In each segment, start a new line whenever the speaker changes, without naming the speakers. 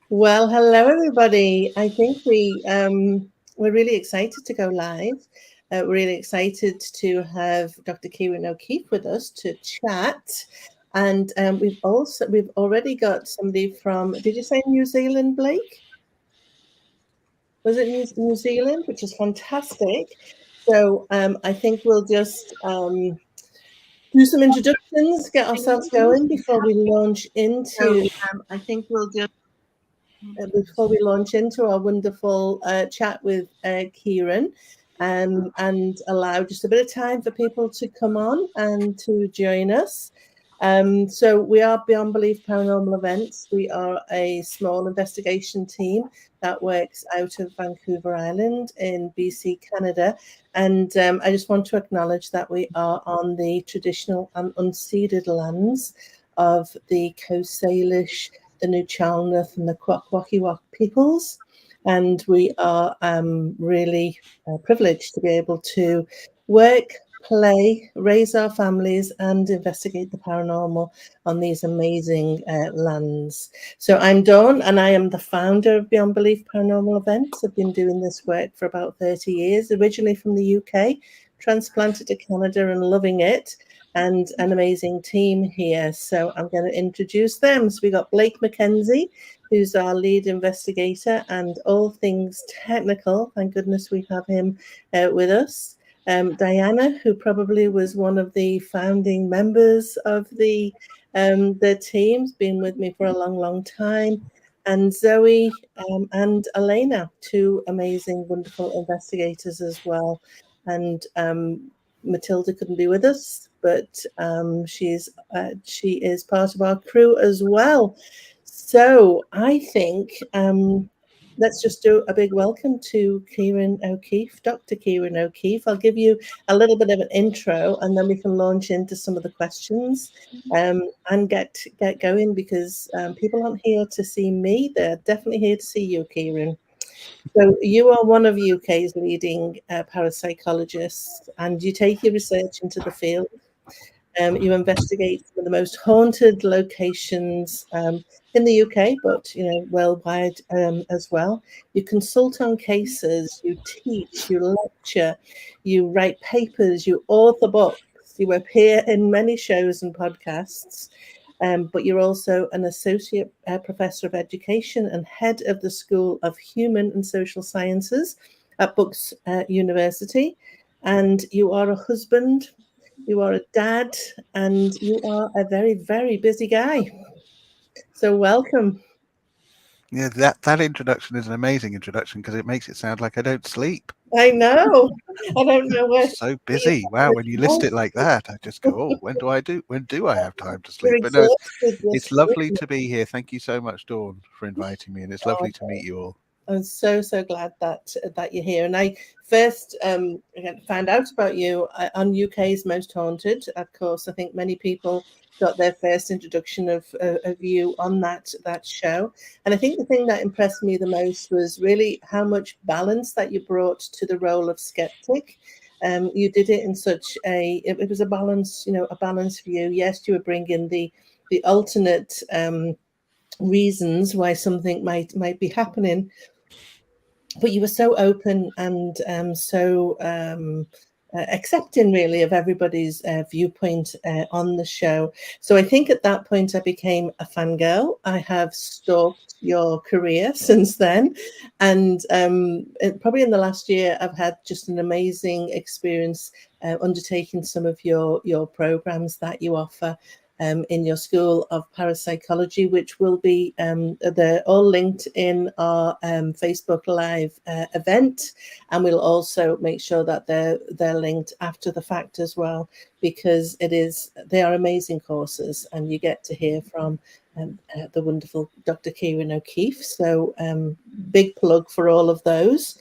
Well, hello everybody. I think we're really excited to go live. We're really excited to have Dr. Ciaran O'Keeffe with us to chat, and we've already got somebody from. Did you say New Zealand, Blake? Was it New Zealand, which is fantastic. So I think we'll just do some introductions, get ourselves going before we launch into. I think we'll just before we launch into our wonderful chat with Ciaran, and allow just a bit of time for people to come on and to join us. So we are Beyond Belief Paranormal Events. We are a small investigation team that works out of Vancouver Island in BC, Canada. And I just want to acknowledge that we are on the traditional and unceded lands of the Coast Salish, the Nuchalnath and the Kwakwaka'wakw peoples. And we are really privileged to be able to work, play, raise our families, and investigate the paranormal on these amazing lands. So I'm Dawn, and I am the founder of Beyond Belief Paranormal Events. I've been doing this work for about 30 years, originally from the UK, transplanted to Canada and loving it, and an amazing team here. So I'm going to introduce them. So we got Blake McKenzie, who's our lead investigator and all things technical. Thank goodness we have him with us. Diana, who probably was one of the founding members of the team's been with me for a long, long time. And Zoe and Elena, two amazing, wonderful investigators as well. And Matilda couldn't be with us, but she is part of our crew as well. So I think let's just do a big welcome to Ciaran O'Keeffe, Dr. Ciaran O'Keeffe. I'll give you a little bit of an intro, and then we can launch into some of the questions and get going, because people aren't here to see me; they're definitely here to see you, Ciaran. So you are one of UK's leading parapsychologists, and you take your research into the field. You investigate some of the most haunted locations in the UK, but worldwide as well. You consult on cases, you teach, you lecture, you write papers, you author books, you appear in many shows and podcasts. But you're also an associate professor of education and head of the School of Human and Social Sciences at Bucks University. And you are a husband, you are a dad, and you are a very, very busy guy. So welcome.
Yeah, that introduction is an amazing introduction because it makes it sound like I don't sleep.
I know. I don't know where
So busy. Wow, when you list it like that, I just go, "Oh, when do I have time to
you're
sleep?" But no,
exhausted.
it's lovely to be here. Thank you so much, Dawn, for inviting me, and it's lovely to meet you all.
I'm so glad that you're here. And I first found out about you on UK's Most Haunted. Of course, I think many people got their first introduction of you on that show. And I think the thing that impressed me the most was really how much balance that you brought to the role of skeptic. You did it in such it was a balance, a balance view. Yes, you were bringing the alternate reasons why something might be happening, but you were so open and accepting, really, of everybody's viewpoint on the show. So I think at that point I became a fangirl. I have stalked your career since then, and probably in the last year I've had just an amazing experience undertaking some of your programs that you offer in your School of Parapsychology, which will be they're all linked in our Facebook Live event, and we'll also make sure that they're linked after the fact as well, because they are amazing courses, and you get to hear from the wonderful Dr. Ciaran O'Keeffe. So big plug for all of those.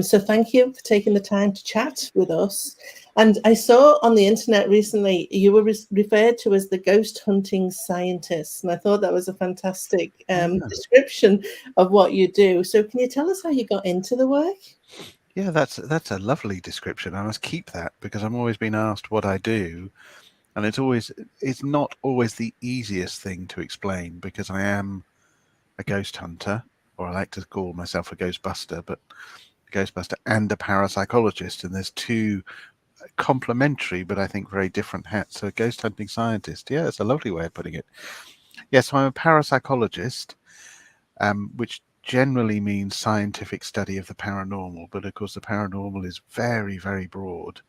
So thank you for taking the time to chat with us. And I saw on the internet recently you were referred to as the ghost hunting scientist, and I thought that was a fantastic description of what you do. So can you tell us how you got into the work?
Yeah, that's a lovely description. I must keep that because I'm always being asked what I do, and it's not always the easiest thing to explain because I am a ghost hunter, or I like to call myself a ghostbuster, but a ghostbuster and a parapsychologist, and there's two complementary but I think very different hats. So a ghost hunting scientist, yeah, it's a lovely way of putting it. Yes, so I'm a parapsychologist, which generally means scientific study of the paranormal, but of course the paranormal is very, very broad.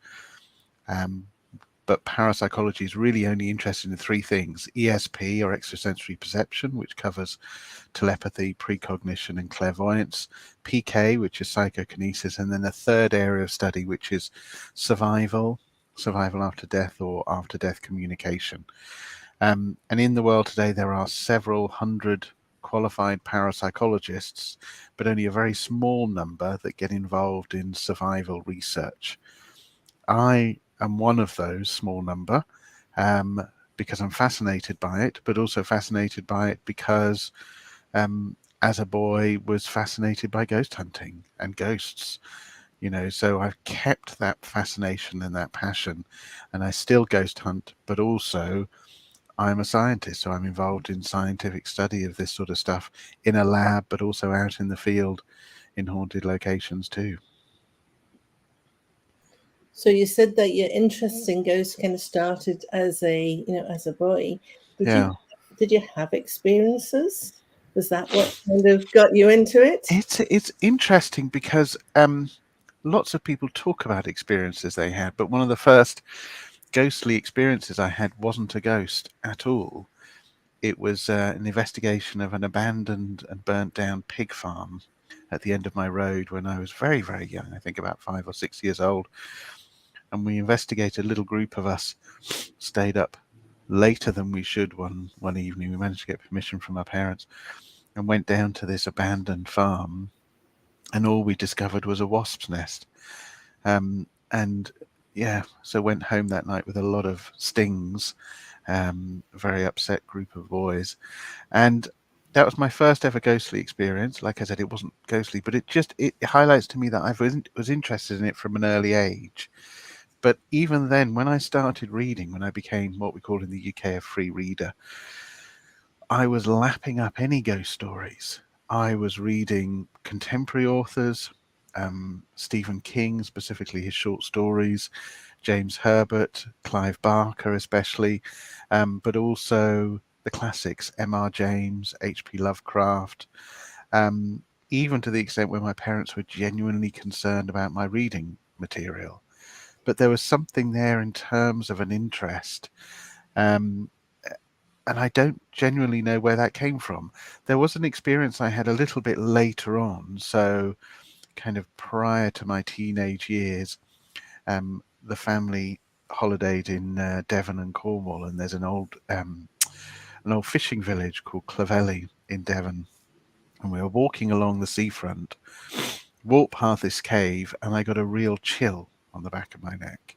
But parapsychology is really only interested in three things: ESP, or extrasensory perception, which covers telepathy, precognition, and clairvoyance; PK, which is psychokinesis; and then a third area of study, which is survival after death, or after death communication. And in the world today, there are several hundred qualified parapsychologists, but only a very small number that get involved in survival research. I am one of those small number, because I'm fascinated by it, but also fascinated by it because as a boy was fascinated by ghost hunting and ghosts. So I've kept that fascination and that passion, and I still ghost hunt, but also I'm a scientist, so I'm involved in scientific study of this sort of stuff in a lab, but also out in the field in haunted locations too.
So you said that your interest in ghosts kind of started as a boy. Did
Yeah.
you did you have experiences? Was that what kind of got you into it?
It's interesting because lots of people talk about experiences they had, but one of the first ghostly experiences I had wasn't a ghost at all. It was an investigation of an abandoned and burnt down pig farm at the end of my road when I was very, very young, I think about 5 or 6 years old. And we investigated, a little group of us stayed up later than we should one evening. We managed to get permission from our parents and went down to this abandoned farm, and all we discovered was a wasp's nest. And yeah, so went home that night with a lot of stings, very upset group of boys. And that was my first ever ghostly experience. Like I said, it wasn't ghostly, but it highlights to me that I was interested in it from an early age. But even then, when I started reading, when I became what we call in the UK a free reader, I was lapping up any ghost stories. I was reading contemporary authors, Stephen King, specifically his short stories, James Herbert, Clive Barker especially, but also the classics, M.R. James, H.P. Lovecraft, even to the extent where my parents were genuinely concerned about my reading material. But there was something there in terms of an interest. And I don't genuinely know where that came from. There was an experience I had a little bit later on, so kind of prior to my teenage years. The family holidayed in Devon and Cornwall, and there's an old fishing village called Clovelly in Devon. And we were walking along the seafront, walked past this cave, and I got a real chill on the back of my neck.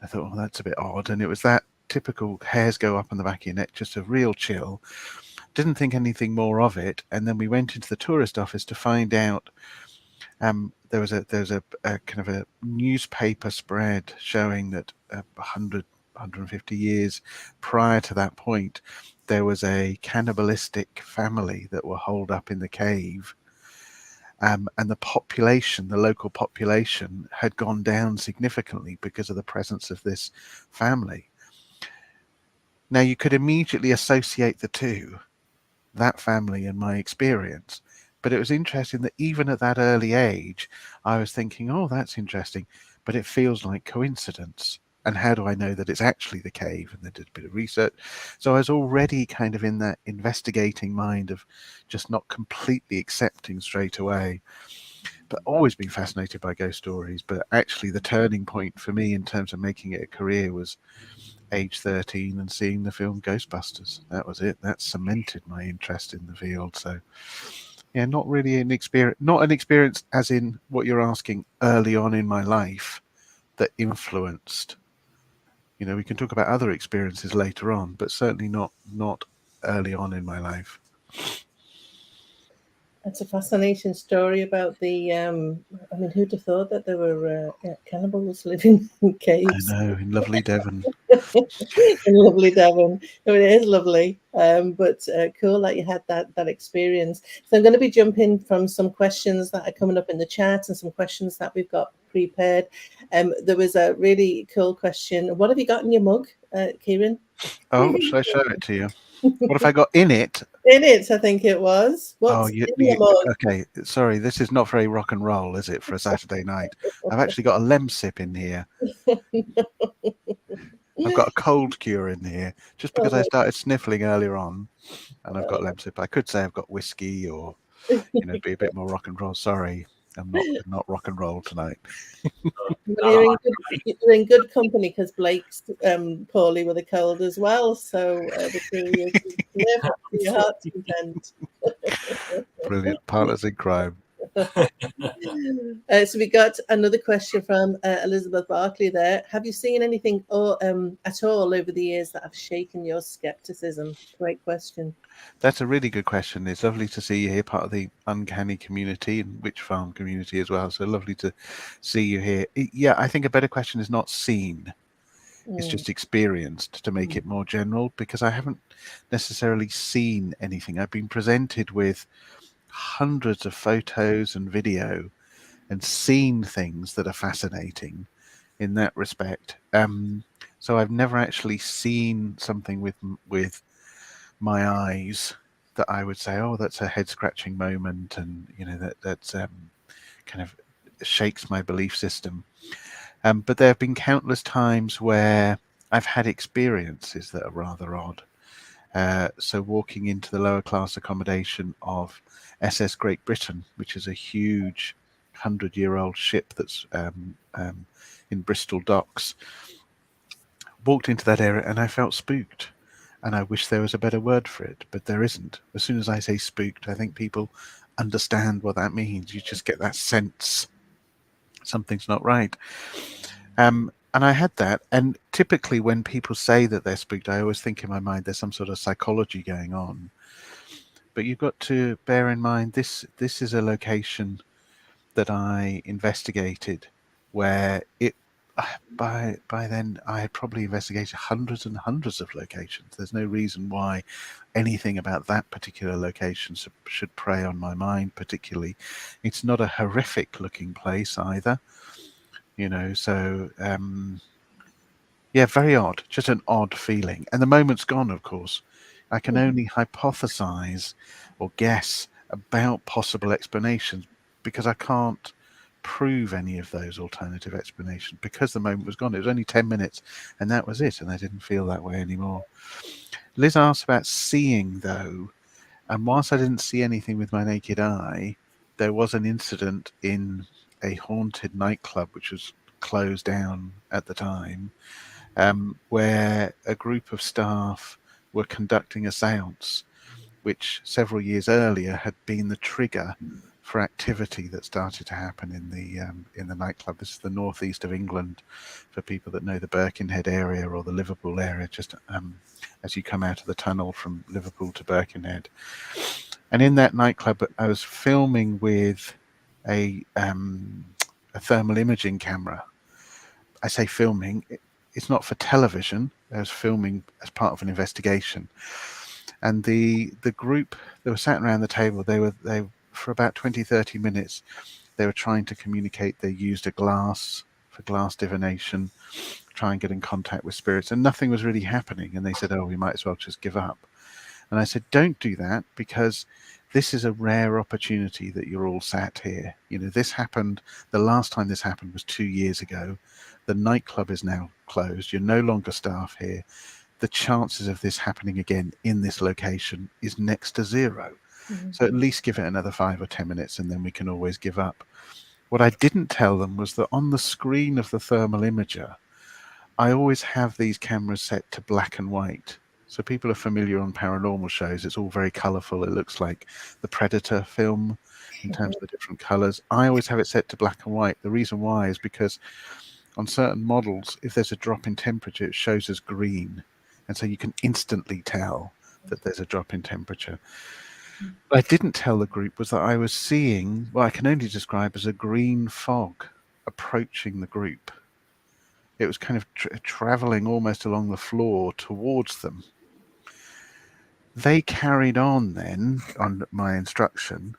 I thought, well, that's a bit odd. And it was that typical hairs go up on the back of your neck, just a real chill. Didn't think anything more of it. And then we went into the tourist office to find out. There was a kind of a newspaper spread showing that 150 years prior to that point, there was a cannibalistic family that were holed up in the cave. And the local population had gone down significantly because of the presence of this family. Now, you could immediately associate the two, that family and my experience. But it was interesting that even at that early age, I was thinking, oh, that's interesting, but it feels like coincidence. And how do I know that it's actually the cave? And they did a bit of research. So I was already kind of in that investigating mind of just not completely accepting straight away. But always been fascinated by ghost stories. But actually, the turning point for me in terms of making it a career was age 13 and seeing the film Ghostbusters. That was it. That cemented my interest in the field. So yeah, not really not an experience as in what you're asking early on in my life that influenced. We can talk about other experiences later on, but certainly not early on in my life.
That's a fascinating story about the. I mean, who'd have thought that there were cannibals living in
I
caves
know, in lovely Devon.
in lovely Devon? I mean, it is lovely, but cool that you had that experience. So I'm going to be jumping from some questions that are coming up in the chat and some questions that we've got prepared. There was a really cool question. What have you got in your mug, Ciaran?
Oh, should I show it to you? What have I got in it?
In it, I think it was.
Oh,
What's in your mug?
okay. Sorry, this is not very rock and roll, is it, for a Saturday night? I've actually got a lemsip in here. I've got a cold cure in here, just because I
Oh,
started sniffling earlier on, and I've got lemsip. I could say I've got whiskey, or be a bit more rock and roll. Sorry, I'm not rock and roll tonight.
well, you're in good company because Blake's poorly with a cold as well. So the two of you can live to your heart's content.
Brilliant, partners in crime.
So we got another question from Elizabeth Barkley there. Have you seen anything at all over the years that have shaken your skepticism? Great question.
That's a really good question. It's lovely to see you here, part of the uncanny community and witch farm community as well. So lovely to see you here. Yeah, I think a better question is not seen. It's just experienced, to make it more general, because I haven't necessarily seen anything. I've been presented with hundreds of photos and video and seen things that are fascinating in that respect. So I've never actually seen something with my eyes that I would say, oh, that's a head scratching moment, and that's kind of shakes my belief system. But there have been countless times where I've had experiences that are rather odd. So walking into the lower class accommodation of SS Great Britain, which is a huge 100-year-old ship that's in Bristol docks, walked into that area and I felt spooked. And I wish there was a better word for it, but there isn't. As soon as I say spooked, I think people understand what that means. You just get that sense something's not right. And I had that. And typically when people say that they're spooked, I always think in my mind there's some sort of psychology going on. But you've got to bear in mind this is a location that I investigated where it by then I had probably investigated hundreds and hundreds of locations. There's no reason why anything about that particular location should prey on my mind particularly. It's not a horrific looking place either, so yeah, very odd, just an odd feeling. And the moment's gone, of course. I can only hypothesize or guess about possible explanations because I can't prove any of those alternative explanations because the moment was gone. It was only 10 minutes and that was it. And I didn't feel that way anymore. Liz asked about seeing, though. And whilst I didn't see anything with my naked eye, there was an incident in a haunted nightclub which was closed down at the time, where a group of staff were conducting a séance, which several years earlier had been the trigger for activity that started to happen in the nightclub. This is the northeast of England, for people that know the Birkenhead area or the Liverpool area, just as you come out of the tunnel from Liverpool to Birkenhead. And in that nightclub, I was filming with a thermal imaging camera. I say filming, it's not for television. I was filming as part of an investigation. And the group that were sat around the table, they for about 20-30 minutes, they were trying to communicate. They used a glass for glass divination, try and get in contact with spirits, and nothing was really happening. And they said, oh, we might as well just give up. And I said, don't do that, because this is a rare opportunity that you're all sat here. This happened, the last time this happened was 2 years ago. The nightclub is now closed. You're no longer staff here. The chances of this happening again in this location is next to zero. Mm-hmm. So at least give it another 5 or 10 minutes and then we can always give up. What I didn't tell them was that on the screen of the thermal imager, I always have these cameras set to black and white. So people are familiar on paranormal shows. It's all very colourful. It looks like the Predator film in terms of the different colours. I always have it set to black and white. The reason why is because on certain models, if there's a drop in temperature, it shows as green. And so you can instantly tell that there's a drop in temperature. I didn't tell the group was that I was seeing what I can only describe as a green fog approaching the group. It was kind of traveling almost along the floor towards them. They carried on then on my instruction,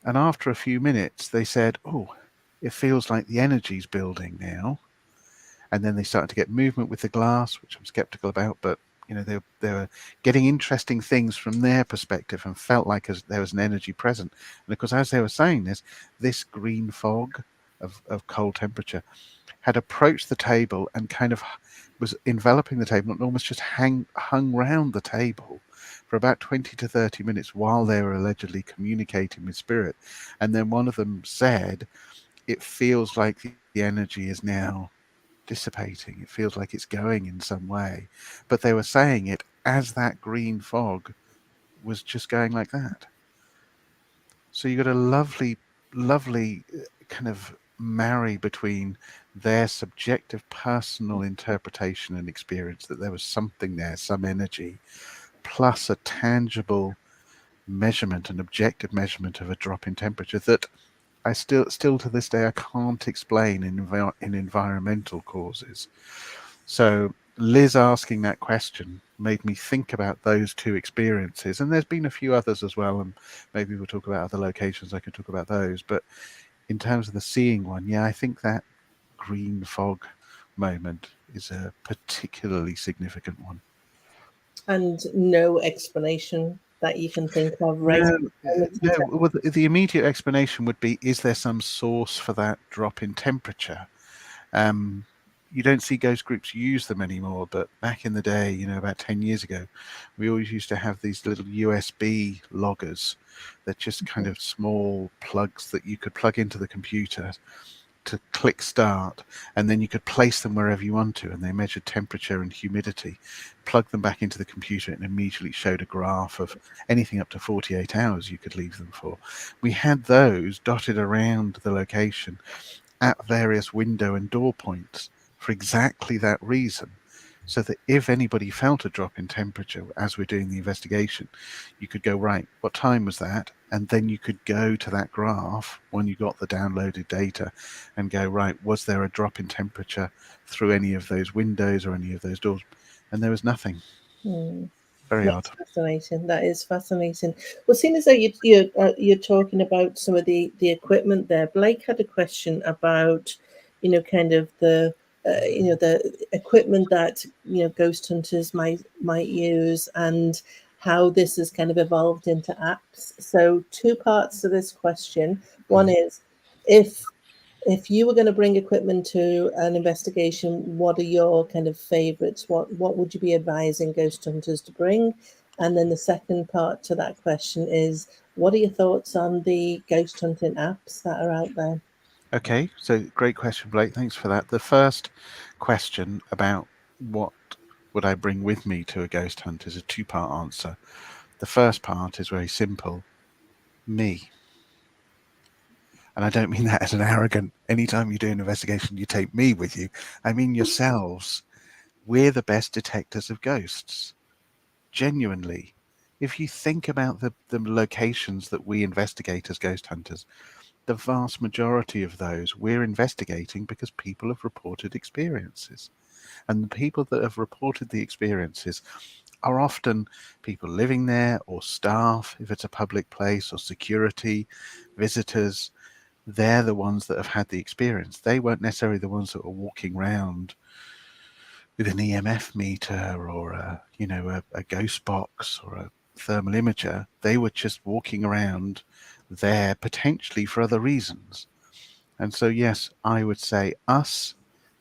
and after a few minutes they said, "Oh, it feels like the energy's building now." And then they started to get movement with the glass, which I'm skeptical about, but they were getting interesting things from their perspective and felt like there was an energy present. And of course, as they were saying this green fog of cold temperature had approached the table and kind of was enveloping the table and almost just hung round the table for about 20 to 30 minutes while they were allegedly communicating with spirit. And then one of them said, "It feels like the energy is now dissipating. It feels like it's going in some way." But they were saying it as that green fog was just going like that. So you got a lovely kind of marry between their subjective personal interpretation and experience that there was something there, some energy, plus a tangible measurement, an objective measurement of a drop in temperature that I still to this day I can't explain in environmental causes. So Liz asking that question made me think about those two experiences, and there's been a few others as well, and maybe we'll talk about other locations. I can talk about those, but in terms of the seeing one, yeah, I think that green fog moment is a particularly significant one.
And no explanation that you can think of right
No,
at the moment in
no.
time.
Well, the immediate explanation would be: is there some source for that drop in temperature? Um, you don't see ghost groups use them anymore, but back in the day, about 10 years ago, we always used to have these little USB loggers. They're just kind of small plugs that you could plug into the computer to click start, and then you could place them wherever you want to, and they measured temperature and humidity. Plug them back into the computer and immediately showed a graph of anything up to 48 hours you could leave them for. We had those dotted around the location at various window and door points for exactly that reason, so that if anybody felt a drop in temperature as we're doing the investigation, you could go, right, what time was that? And then you could go to that graph when you got the downloaded data and go, right, was there a drop in temperature through any of those windows or any of those doors? And there was nothing. Very odd.
That's fascinating. That is fascinating. Well, seeing as though you're talking about some of the equipment there, Blake had a question about, kind of the equipment that ghost hunters might use, and how this has kind of evolved into apps. So two parts to this question. One is, if you were going to bring equipment to an investigation, what are your kind of favorites? What would you be advising ghost hunters to bring? And then the second part to that question is, what are your thoughts on the ghost hunting apps that are out there?
Okay, so great question, Blake. Thanks for that. The first question about what would I bring with me to a ghost hunt is a two-part answer. The first part is very simple: me. And I don't mean that as an arrogant, anytime you do an investigation, you take me with you. I mean yourselves. We're the best detectors of ghosts. Genuinely. If you think about the locations that we investigate as ghost hunters, the vast majority of those we're investigating because people have reported experiences. And the people that have reported the experiences are often people living there, or staff, if it's a public place, or security, visitors. They're the ones that have had the experience. They weren't necessarily the ones that were walking around with an EMF meter or a ghost box or a thermal imager. They were just walking around there potentially for other reasons. And so, yes, I would say us,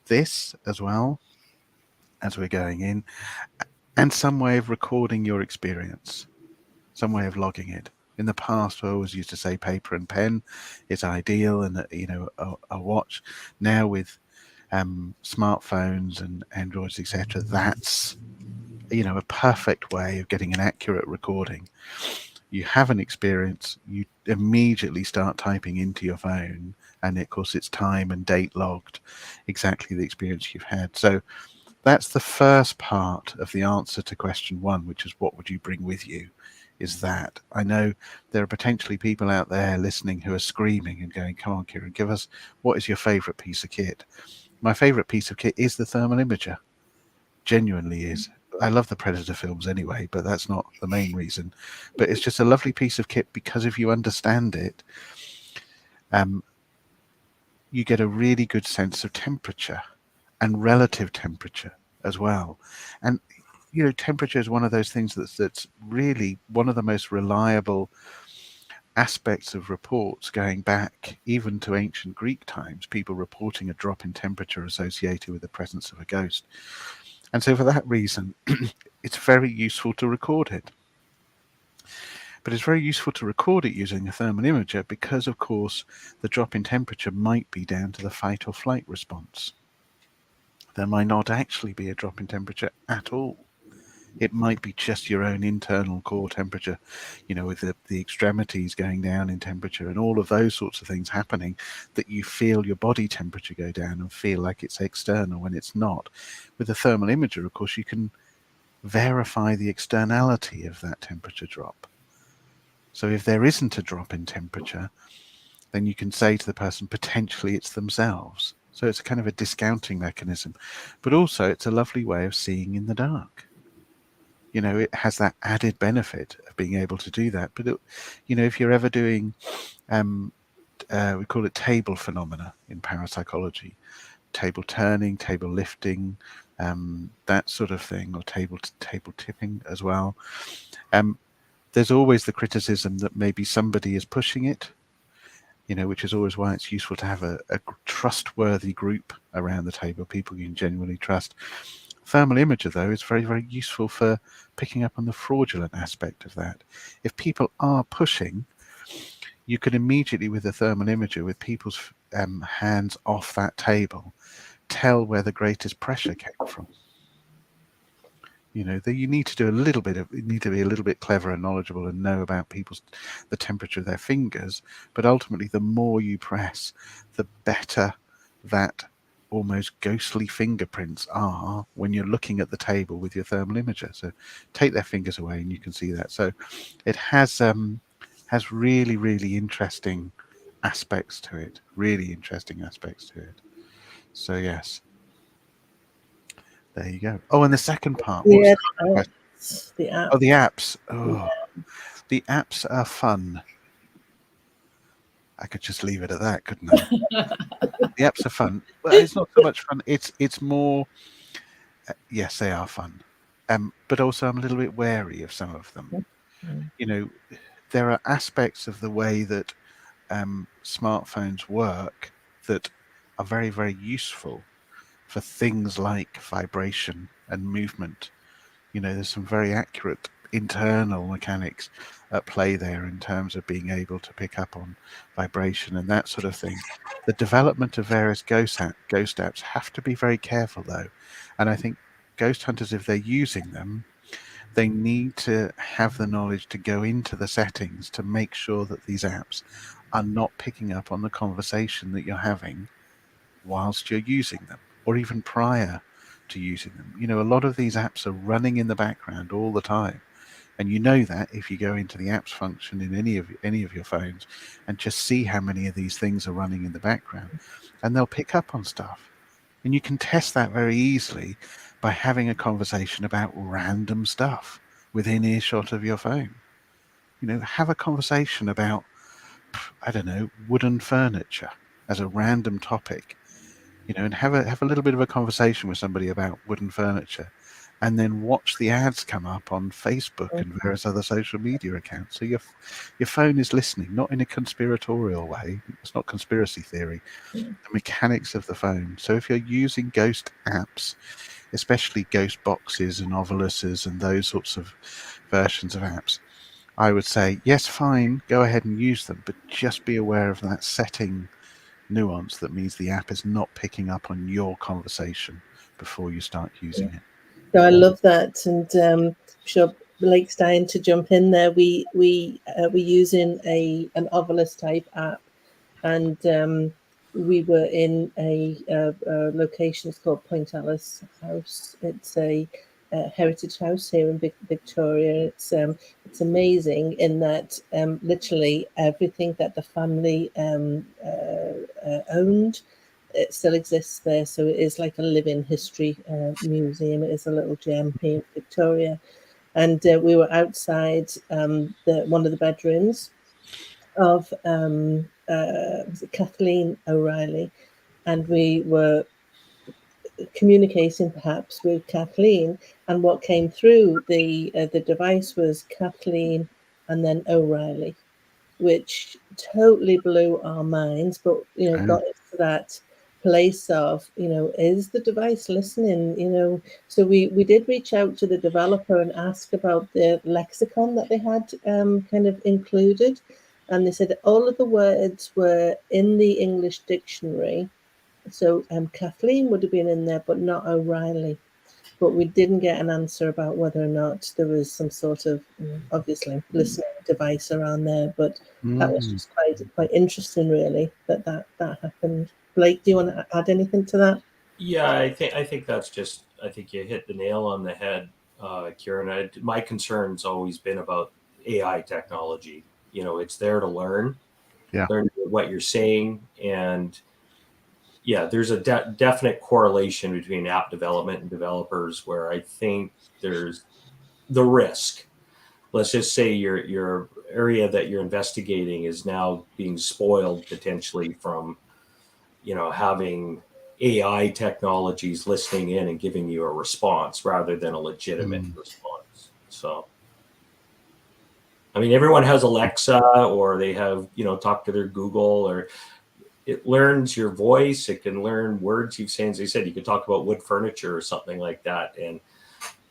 this as well as we're going in, and some way of recording your experience, some way of logging it. In the past, I always used to say paper and pen is ideal, and a watch. Now with smartphones and Androids, etc., that's a perfect way of getting an accurate recording. You have an experience, you immediately start typing into your phone, and of course it's time and date logged, exactly the experience you've had. So that's the first part of the answer to question one, which is what would you bring with you is that. I know there are potentially people out there listening who are screaming and going, come on, Ciaran, give us, what is your favourite piece of kit? My favourite piece of kit is the thermal imager. Genuinely is. I love the Predator films anyway, but that's not the main reason. But it's just a lovely piece of kit because if you understand it, you get a really good sense of temperature and relative temperature as well. And you know, temperature is one of those things that's really one of the most reliable aspects of reports going back even to ancient Greek times, people reporting a drop in temperature associated with the presence of a ghost. And so for that reason, it's very useful to record it. But it's very useful to record it using a thermal imager because, of course, the drop in temperature might be down to the fight or flight response. There might not actually be a drop in temperature at all. It might be just your own internal core temperature, you know, with the extremities going down in temperature and all of those sorts of things happening, that you feel your body temperature go down and feel like it's external when it's not. With a thermal imager, of course, you can verify the externality of that temperature drop. So if there isn't a drop in temperature, then you can say to the person, potentially it's themselves. So it's a kind of a discounting mechanism, but also it's a lovely way of seeing in the dark. You know, it has that added benefit of being able to do that. But, you know, if you're ever doing, we call it table phenomena in parapsychology, table turning, table lifting, that sort of thing, or table tipping as well. There's always the criticism that maybe somebody is pushing it, you know, which is always why it's useful to have a trustworthy group around the table, people you can genuinely trust. Thermal imager, though, is very, very useful for picking up on the fraudulent aspect of that. If people are pushing, you can immediately, with a thermal imager, with people's hands off that table, tell where the greatest pressure came from. You know, you need to do a little bit of, you need to be a little bit clever and knowledgeable and know about the temperature of their fingers. But ultimately, the more you press, the better that almost ghostly fingerprints are when you're looking at the table with your thermal imager. So take their fingers away and you can see that. So it has really, really interesting aspects to it. Really interesting aspects to it. So yes. There you go. Oh, and the second part.
Yeah,
The
apps.
Oh, the apps. Oh, the apps are fun. I could just leave it at that, couldn't I? The apps are fun. Well, it's not so much fun. It's more. Yes, they are fun. But also I'm a little bit wary of some of them. You know, there are aspects of the way that smartphones work that are very, very useful for things like vibration and movement. You know, there's some very accurate internal mechanics at play there in terms of being able to pick up on vibration and that sort of thing. The development of various ghost apps have to be very careful, though. And I think ghost hunters, if they're using them, they need to have the knowledge to go into the settings to make sure that these apps are not picking up on the conversation that you're having whilst you're using them, or even prior to using them. You know, a lot of these apps are running in the background all the time, and you know that if you go into the apps function in any of your phones and just see how many of these things are running in the background, and they'll pick up on stuff. And you can test that very easily by having a conversation about random stuff within earshot of your phone. You know, have a conversation about, I don't know, wooden furniture as a random topic, you know, and have a little bit of a conversation with somebody about wooden furniture, and then watch the ads come up on Facebook and various other social media accounts. So your phone is listening, not in a conspiratorial way. It's not conspiracy theory. The mechanics of the phone. So if you're using ghost apps, especially ghost boxes and Ovuluses and those sorts of versions of apps, I would say, yes, fine, go ahead and use them, but just be aware of that setting nuance that means the app is not picking up on your conversation before you start using it.
So I love that, and I'm sure Blake's dying to jump in there. We're using an Ovilus type app, and we were in a location. It's called Point Alice House. It's a heritage house here in Victoria. It's amazing in that literally everything that the family owned, it still exists there. So it is like a living history museum. It is a little gem here in Victoria. And we were outside one of the bedrooms of was it Kathleen O'Reilly, and we were communicating perhaps with Kathleen, and what came through the device was Kathleen and then O'Reilly, which totally blew our minds, but got us to that place of is the device listening? So we did reach out to the developer and ask about the lexicon that they had kind of included, and they said all of the words were in the English dictionary. So Kathleen would have been in there, but not O'Reilly. But we didn't get an answer about whether or not there was some sort of, obviously, listening device around there. But that was just quite interesting, really, that happened. Blake, do you want to add anything to that?
Yeah, I think that's just. I think you hit the nail on the head, Ciaran. My concern's always been about AI technology. It's there to learn what you're saying, and yeah, there's a definite correlation between app development and developers where I think there's the risk. Let's just say your area that you're investigating is now being spoiled potentially from, having AI technologies listening in and giving you a response rather than a legitimate response. So, I mean, everyone has Alexa, or they have, talk to their Google, or it learns your voice. It can learn words you've said. As I said, you could talk about wood furniture or something like that, and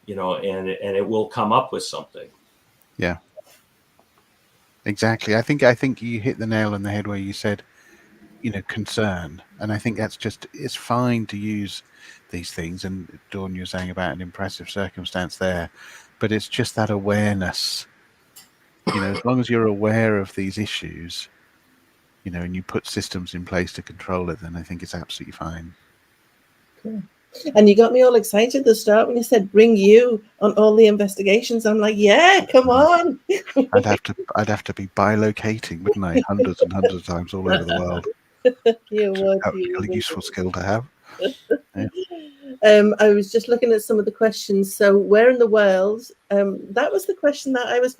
and it will come up with something.
Yeah, exactly. I think you hit the nail on the head where you said, concern, and I think that's it's fine to use these things. And Dawn, you're saying about an impressive circumstance there, but it's just that awareness. As long as you're aware of these issues, and you put systems in place to control it, then I think it's absolutely fine.
Cool. And you got me all excited at the start when you said bring you on all the investigations. I'm like, yeah, come on.
I'd have to be bilocating, wouldn't I? Hundreds and hundreds of times all over the world.
You would.
A useful skill to have. Yeah.
I was just looking at some of the questions. So, where in the world? That was the question that I was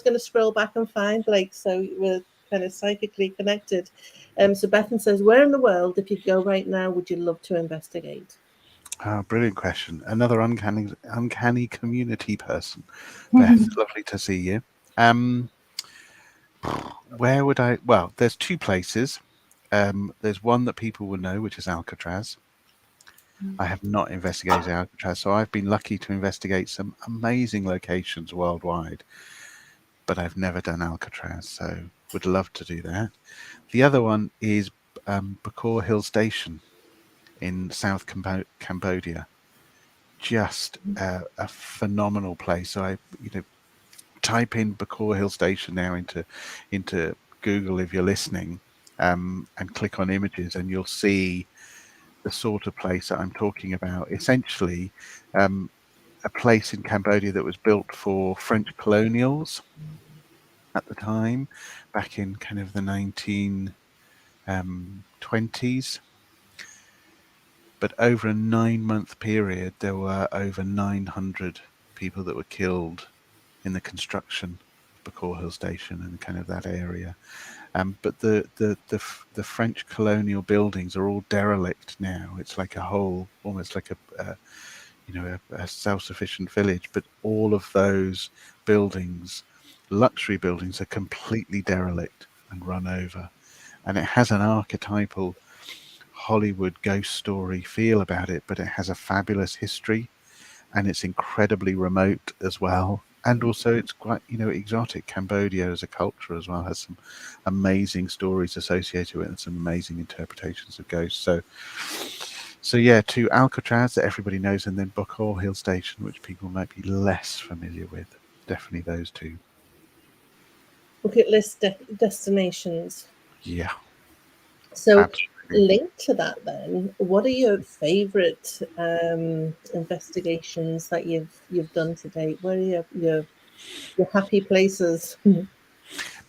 gonna scroll back and find. Like, so we're kind of psychically connected. So Bethan says, where in the world, if you go right now, would you love to investigate?
Brilliant question. Another uncanny community person. Beth, lovely to see you. Where would I? Well, there's two places. There's one that people will know, which is Alcatraz. I have not investigated Alcatraz, so I've been lucky to investigate some amazing locations worldwide, but I've never done Alcatraz, so would love to do that. The other one is Bokor Hill Station in South Cambodia. Just a phenomenal place. So I, type in Bokor Hill Station now into Google if you're listening, and click on images, and you'll see the sort of place that I'm talking about. Essentially, a place in Cambodia that was built for French colonials at the time, back in kind of the 1920s. But over a 9-month period, there were over 900 people that were killed in the construction of Bokor Hill Station and kind of that area. But the French colonial buildings are all derelict now. It's like a whole, almost like a self-sufficient village. But all of those buildings, luxury buildings, are completely derelict and run over. And it has an archetypal Hollywood ghost story feel about it, but it has a fabulous history, and it's incredibly remote as well. And also it's quite, exotic. Cambodia as a culture as well has some amazing stories associated with it and some amazing interpretations of ghosts. So yeah, to Alcatraz that everybody knows, and then Bokor Hill Station, which people might be less familiar with. Definitely those two.
Bucket list destinations.
Yeah.
So
absolutely.
linked to that, then, what are your favourite investigations that you've done to date? What are your happy places?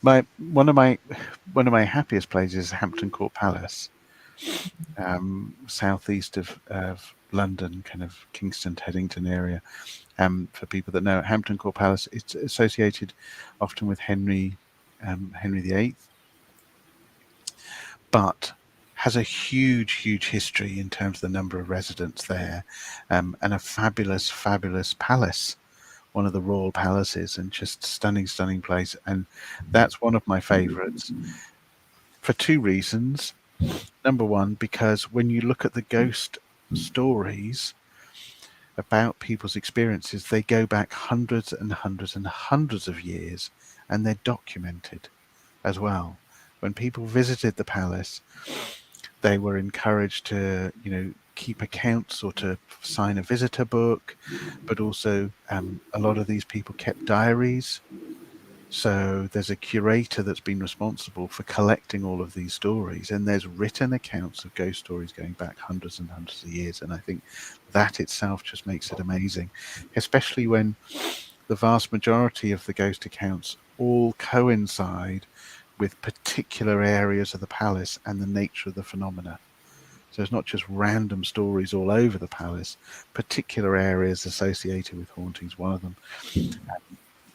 One of my happiest places is Hampton Court Palace, southeast of London, kind of Kingston, Teddington area. For people that know, Hampton Court Palace, it's associated often with Henry VIII, but has a huge history in terms of the number of residents there, and a fabulous palace, one of the royal palaces, and just stunning place. And that's one of my favorites for two reasons. Number one, because when you look at the ghost stories about people's experiences, they go back hundreds and hundreds of years, and they're documented as well. When people visited the palace, they were encouraged to, keep accounts or to sign a visitor book, but also a lot of these people kept diaries. So there's a curator that's been responsible for collecting all of these stories, and there's written accounts of ghost stories going back hundreds and hundreds of years. And I think that itself just makes it amazing, especially when the vast majority of the ghost accounts all coincide with particular areas of the palace and the nature of the phenomena. So it's not just random stories all over the palace, particular areas associated with hauntings. One of them,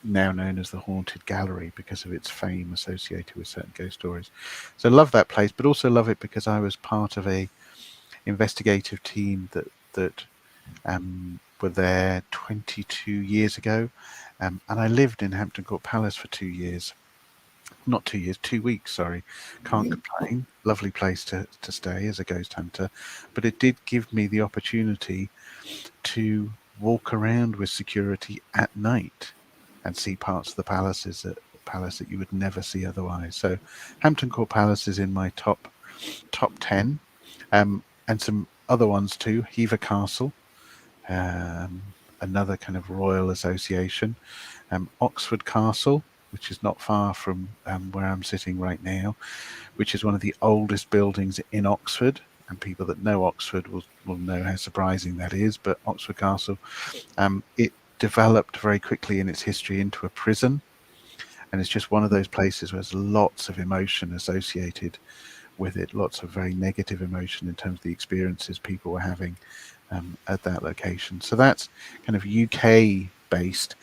now known as the Haunted Gallery because of its fame associated with certain ghost stories. So love that place, but also love it because I was part of a investigative team that were there 22 years ago, and I lived in Hampton Court Palace for 2 years. Not 2 years, 2 weeks, sorry. Can't complain. Lovely place to stay as a ghost hunter. But it did give me the opportunity to walk around with security at night and see parts of the palace that you would never see otherwise. So Hampton Court Palace is in my top 10, and some other ones too. Hever Castle, another kind of royal association. Oxford Castle, which is not far from where I'm sitting right now, which is one of the oldest buildings in Oxford. And people that know Oxford will know how surprising that is. But Oxford Castle, it developed very quickly in its history into a prison, and it's just one of those places where there's lots of emotion associated with it, lots of very negative emotion in terms of the experiences people were having at that location. So that's kind of UK based.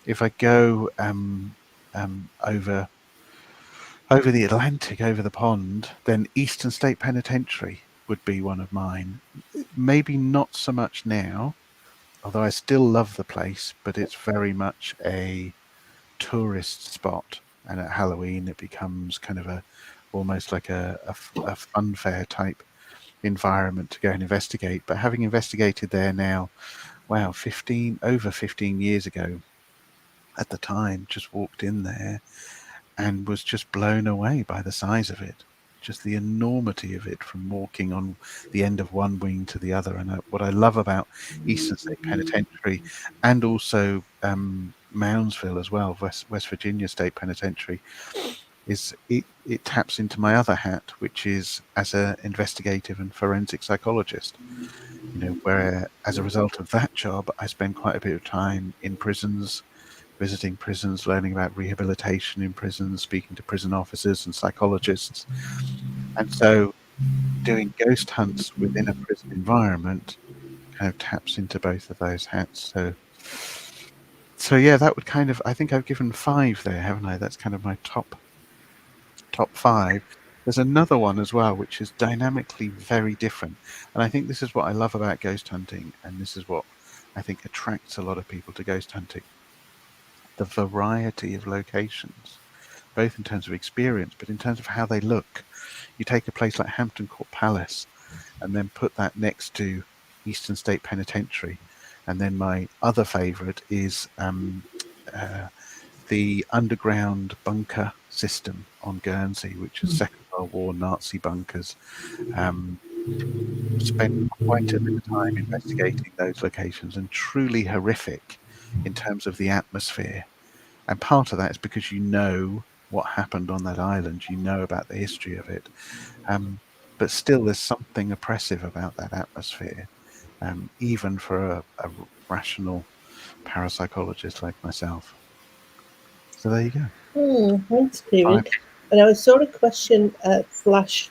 If I go over the Atlantic, over the pond, then Eastern State Penitentiary would be one of mine. Maybe not so much now, although I still love the place, but it's very much a tourist spot. And at Halloween, it becomes kind of almost like a fun fair type environment to go and investigate. But having investigated there now, wow, over 15 years ago at the time, just walked in there and was just blown away by the size of it. Just the enormity of it from walking on the end of one wing to the other. And what I love about Eastern State Penitentiary, and also Moundsville as well, West Virginia State Penitentiary, is it taps into my other hat, which is as an investigative and forensic psychologist. Where as a result of that job, I spend quite a bit of time in prisons, visiting prisons, learning about rehabilitation in prisons, speaking to prison officers and psychologists. And so doing ghost hunts within a prison environment kind of taps into both of those hats. So yeah, that would kind of, I think I've given 5 there, haven't I? That's kind of my top 5. There's another one as well, which is dynamically very different. And I think this is what I love about ghost hunting. And this is what I think attracts a lot of people to ghost hunting. The variety of locations, both in terms of experience, but in terms of how they look. You take a place like Hampton Court Palace and then put that next to Eastern State Penitentiary. And then my other favourite is the underground bunker system on Guernsey, which is Second World War Nazi bunkers. Spent quite a bit of time investigating those locations, and truly horrific in terms of the atmosphere. And part of that is because you know what happened on that island, you know about the history of it. but still there's something oppressive about that atmosphere, even for a rational parapsychologist like myself. So there you go.
Thanks, Ciaran. And I saw a question flash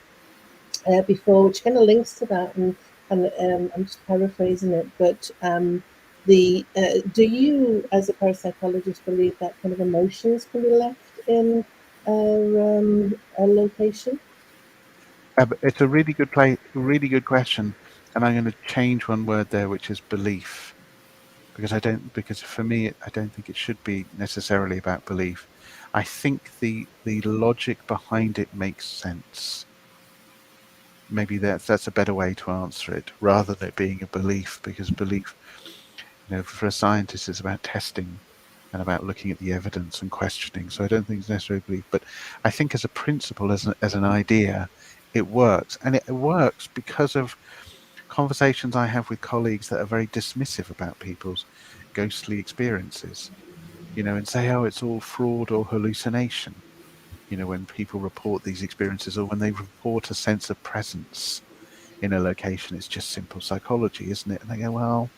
before, which kind of links to that, and I'm just paraphrasing it, but do you, as a parapsychologist, believe that kind of emotions can be left in a location?
It's a really good question, and I'm going to change one word there, which is belief, because for me, I don't think it should be necessarily about belief. I think the logic behind it makes sense. Maybe that's a better way to answer it, rather than it being a belief, because belief, for a scientist, is about testing and about looking at the evidence and questioning. So I don't think it's necessarily belief, but I think as a principle, as an idea, it works. And it works because of conversations I have with colleagues that are very dismissive about people's ghostly experiences, and say, oh, it's all fraud or hallucination. When people report these experiences, or when they report a sense of presence in a location, it's just simple psychology, isn't it? And they go, well,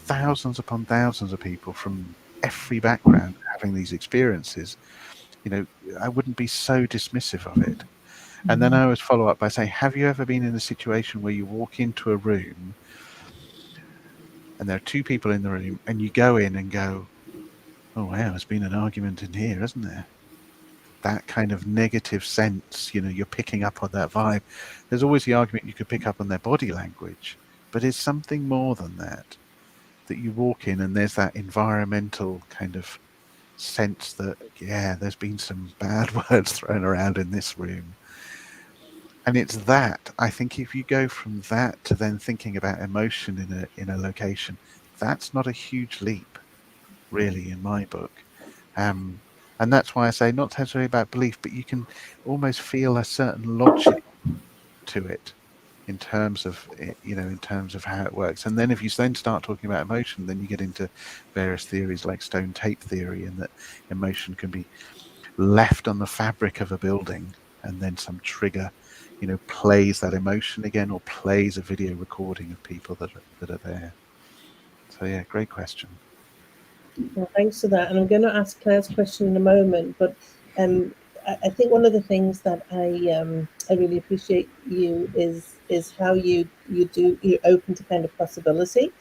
thousands upon thousands of people from every background having these experiences, I wouldn't be so dismissive of it. And then I always follow up by saying, have you ever been in a situation where you walk into a room and there are two people in the room, and you go in and go, oh wow, there's been an argument in here, hasn't there? That kind of negative sense, you're picking up on that vibe. There's always the argument you could pick up on their body language, but it's something more than that you walk in and there's that environmental kind of sense that, yeah, there's been some bad words thrown around in this room. And it's that, I think, if you go from that to then thinking about emotion in a location, that's not a huge leap, really, in my book. And that's why I say not necessarily about belief, but you can almost feel a certain logic to it in terms of how it works. And then if you then start talking about emotion, then you get into various theories like stone tape theory, and that emotion can be left on the fabric of a building, and then some trigger plays that emotion again, or plays a video recording of people that are there. So yeah, great question.
Well, thanks for that. And I'm going to ask Claire's question in a moment, but I think one of the things that I really appreciate you is how you're open to kind of possibility.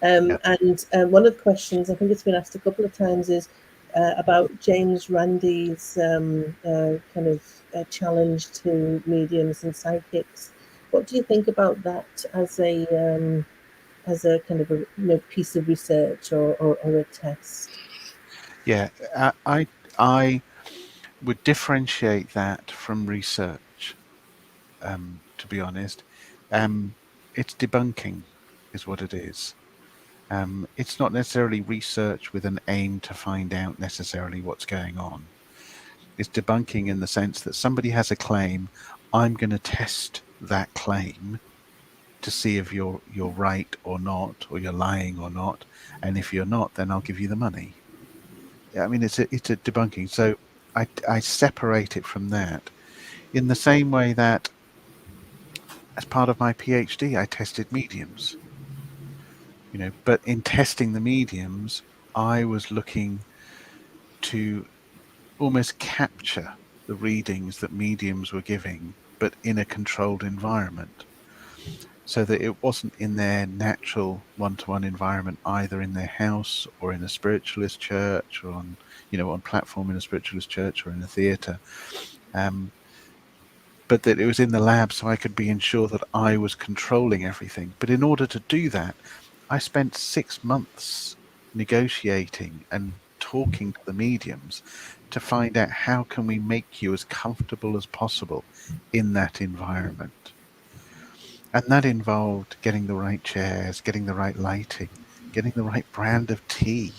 And one of the questions, I think it's been asked a couple of times, is about James Randi's kind of challenge to mediums and psychics. What do you think about that as a kind of a piece of research or a test?
Yeah, I would differentiate that from research. To be honest, it's debunking, is what it is. It's not necessarily research with an aim to find out necessarily what's going on. It's debunking in the sense that somebody has a claim. I'm going to test that claim to see if you're right or not, or you're lying or not. And if you're not, then I'll give you the money. I mean, it's a debunking. So I separate it from that. In the same way that as part of my PhD, I tested mediums. But in testing the mediums, I was looking to almost capture the readings that mediums were giving, but in a controlled environment, so that it wasn't in their natural one-to-one environment, either in their house or in a spiritualist church, or on platform in a spiritualist church or in a theatre, but that it was in the lab, so I could be ensured that I was controlling everything. But in order to do that, I spent 6 months negotiating and talking to the mediums to find out how can we make you as comfortable as possible in that environment. And that involved getting the right chairs, getting the right lighting, getting the right brand of tea,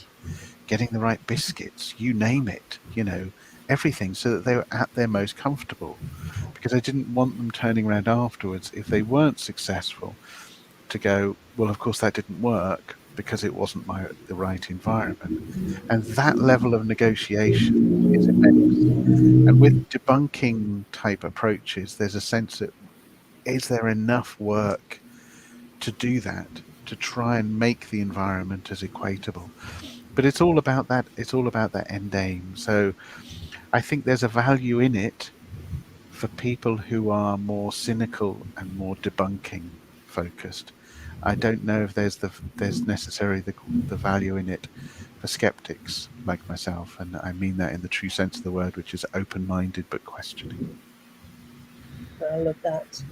getting the right biscuits, you name it, everything, so that they were at their most comfortable. Because I didn't want them turning around afterwards, if they weren't successful, to go, well, of course that didn't work because it wasn't the right environment. And that level of negotiation is immense. And with debunking type approaches, there's a sense that is there enough work to do that, to try and make the environment as equatable? But it's all about that. It's all about that end aim. So I think there's a value in it for people who are more cynical and more debunking focused. I don't know if there's necessarily the value in it for skeptics like myself, and I mean that in the true sense of the word, which is open-minded but questioning.
I love that.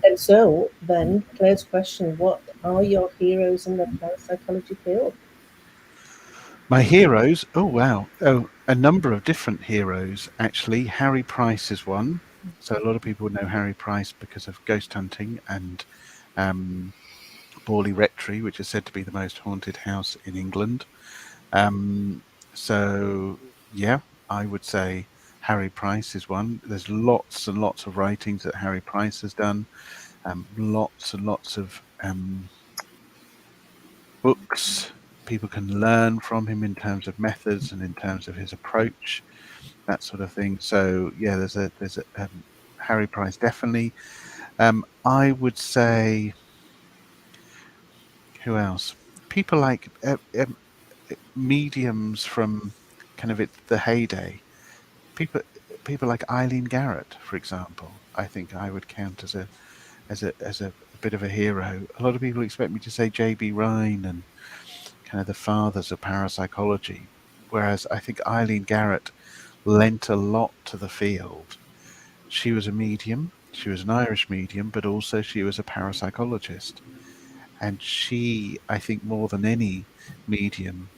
And so then, Claire's question: what are your heroes in the parapsychology field?
My heroes? Oh wow! Oh, a number of different heroes actually. Harry Price is one. So a lot of people know Harry Price because of ghost hunting and Borley Rectory, which is said to be the most haunted house in England. So yeah, I would say Harry Price is one. There's lots and lots of writings that Harry Price has done. Lots and lots of books people can learn from him in terms of methods and in terms of his approach, that sort of thing. So yeah, there's a Harry Price definitely. I would say, who else? People like mediums from kind of the heyday. People people like Eileen Garrett, for example. I think I would count as a bit of a hero. A lot of people expect me to say J.B. Rhine and kind of the fathers of parapsychology, whereas I think Eileen Garrett lent a lot to the field. She was a medium. She was an Irish medium, but also she was a parapsychologist. And she, I think, more than any medium,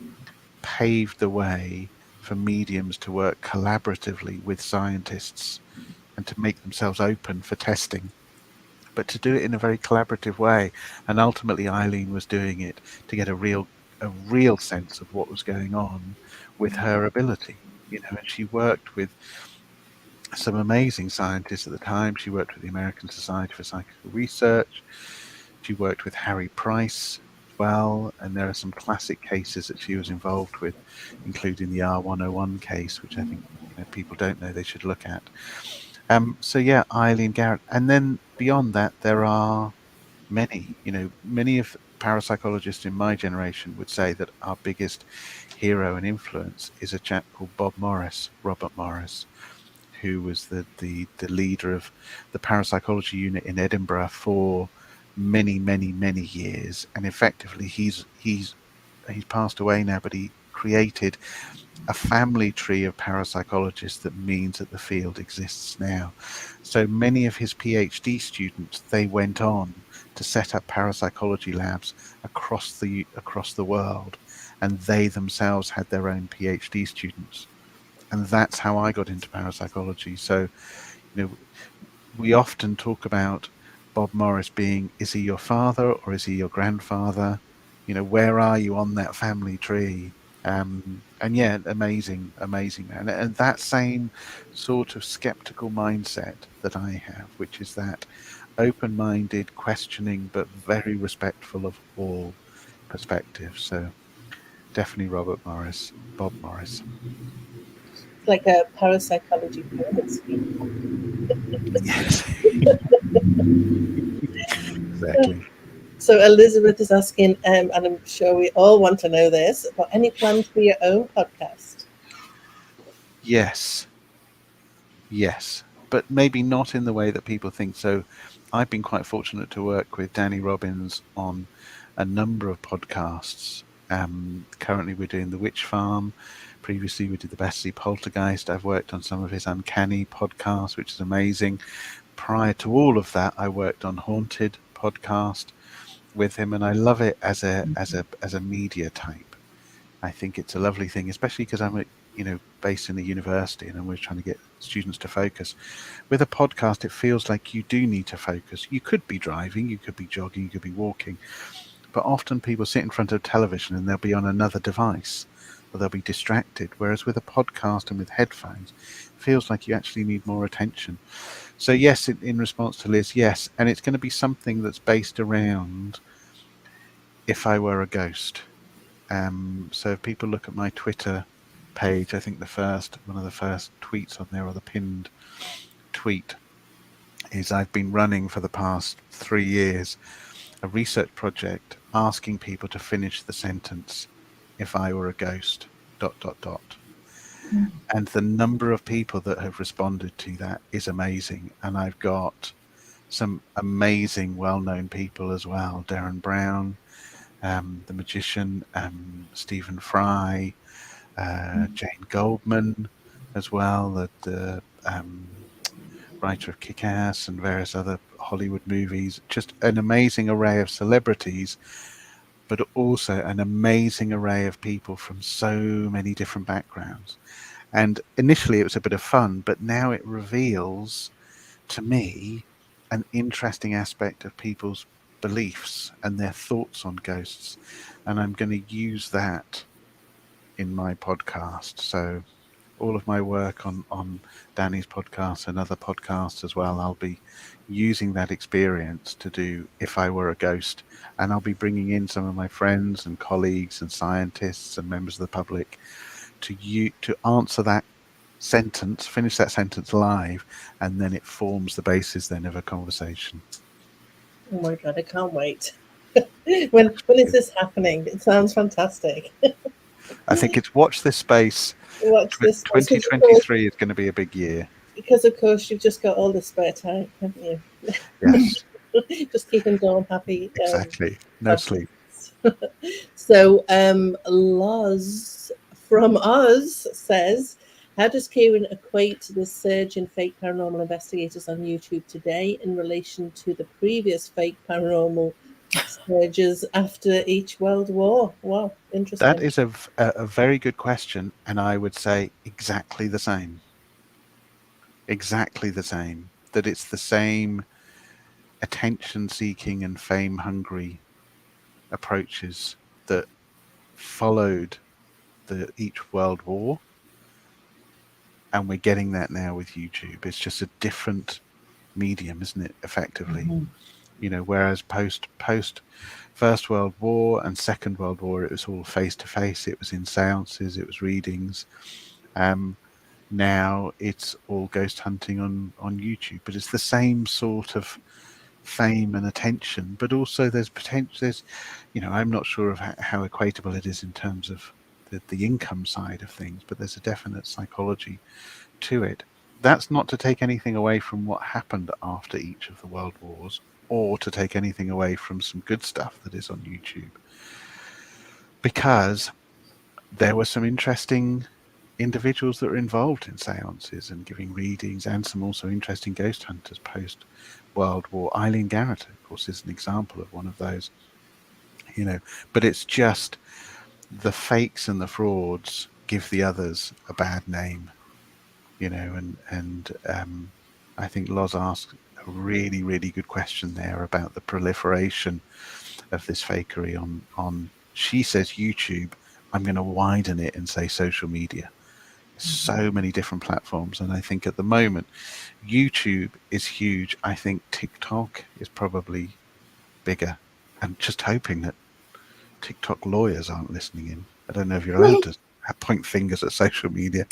paved the way for mediums to work collaboratively with scientists and to make themselves open for testing, but to do it in a very collaborative way. And ultimately, Eileen was doing it to get a real sense of what was going on with her ability. And she worked with some amazing scientists at the time. She worked with the American Society for Psychical Research. She worked with Harry Price as well, and there are some classic cases that she was involved with, including the R101 case, which I think people don't know they should look at. So yeah, Eileen Garrett, and then beyond that, there are many. Many of parapsychologists in my generation would say that our biggest hero and influence is a chap called Robert Morris, who was the leader of the parapsychology unit in Edinburgh for many, many, many years, and effectively he's passed away now, but he created a family tree of parapsychologists that means that the field exists now. So many of his PhD students, they went on to set up parapsychology labs across the world, and they themselves had their own PhD students. And that's how I got into parapsychology. So, we often talk about Bob Morris being, is he your father or is he your grandfather? Where are you on that family tree? And yeah, amazing man. And that same sort of skeptical mindset that I have, which is that open-minded, questioning, but very respectful of all perspectives. So definitely Bob Morris.
It's like a parapsychology pyramid scheme.
Yes. Exactly.
So Elizabeth is asking, and I'm sure we all want to know this, but any plans for your own podcast?
Yes, but maybe not in the way that people think. So I've been quite fortunate to work with Danny Robbins on a number of podcasts. Currently we're doing The Witch Farm. Previously we did the Bessie Poltergeist. I've worked on some of his Uncanny podcasts, which is amazing. Prior to all of that, I worked on Haunted podcast with him, and I love it as a media type. I think it's a lovely thing, especially because I'm based in the university and I'm always trying to get students to focus. With a podcast, it feels like you do need to focus. You could be driving, you could be jogging, you could be walking, but often people sit in front of television and they'll be on another device or they'll be distracted. Whereas with a podcast and with headphones, it feels like you actually need more attention. So yes, in response to Liz, yes. And it's going to be something that's based around if I were a ghost. So if people look at my Twitter page, I think one of the first tweets on there, or the pinned tweet, is I've been running for the past 3 years a research project asking people to finish the sentence, "If I were a ghost, ... And the number of people that have responded to that is amazing. And I've got some amazing well-known people as well. Darren Brown, the magician, Stephen Fry, Jane Goldman as well, the writer of Kick-Ass and various other Hollywood movies. Just an amazing array of celebrities, but also an amazing array of people from so many different backgrounds. And initially it was a bit of fun, but now it reveals to me an interesting aspect of people's beliefs and their thoughts on ghosts. And I'm going to use that in my podcast. So all of my work on Danny's podcast and other podcasts as well, I'll be using that experience to do If I Were a Ghost. And I'll be bringing in some of my friends and colleagues and scientists and members of the public to answer that sentence, finish that sentence live, and then it forms the basis then of a conversation.
Oh my God, I can't wait. When is this happening? It sounds fantastic.
I think it's watch this space.
Watch this.
2023 is going to be a big year.
Because of course you've just got all the spare time, haven't you?
Yes.
Just keeping Dawn happy.
Exactly. No sleep.
So Loz from Oz says, how does Ciaran equate this surge in fake paranormal investigators on YouTube today in relation to the previous fake paranormal surges after each World War? Wow, interesting.
That is a very good question, and I would say exactly the same. Exactly the same. That it's the same attention-seeking and fame-hungry approaches that followed each World War, and we're getting that now with YouTube. It's just a different medium, isn't it? Effectively, you know. Whereas post First World War and Second World War, it was all face to face. It was in seances. It was readings. Now it's all ghost hunting on YouTube, but it's the same sort of fame and attention. But also there's potential. There's, you know, I'm not sure of how equatable it is in terms of the income side of things, but there's a definite psychology to it. That's not to take anything away from what happened after each of the world wars, or to take anything away from some good stuff that is on YouTube, because there were some interesting individuals that were involved in seances and giving readings, and some also interesting ghost hunters post World War. Eileen Garrett, of course, is an example of one of those, you know. But it's just the fakes and the frauds give the others a bad name, you know. And I think Loz asked a really, really good question there about the proliferation of this fakery on she says YouTube. I'm going to widen it and say social media. So many different platforms, and I think at the moment YouTube is huge. I think TikTok is probably bigger, and just hoping that TikTok lawyers aren't listening in. I don't know if you're allowed to point fingers at social media,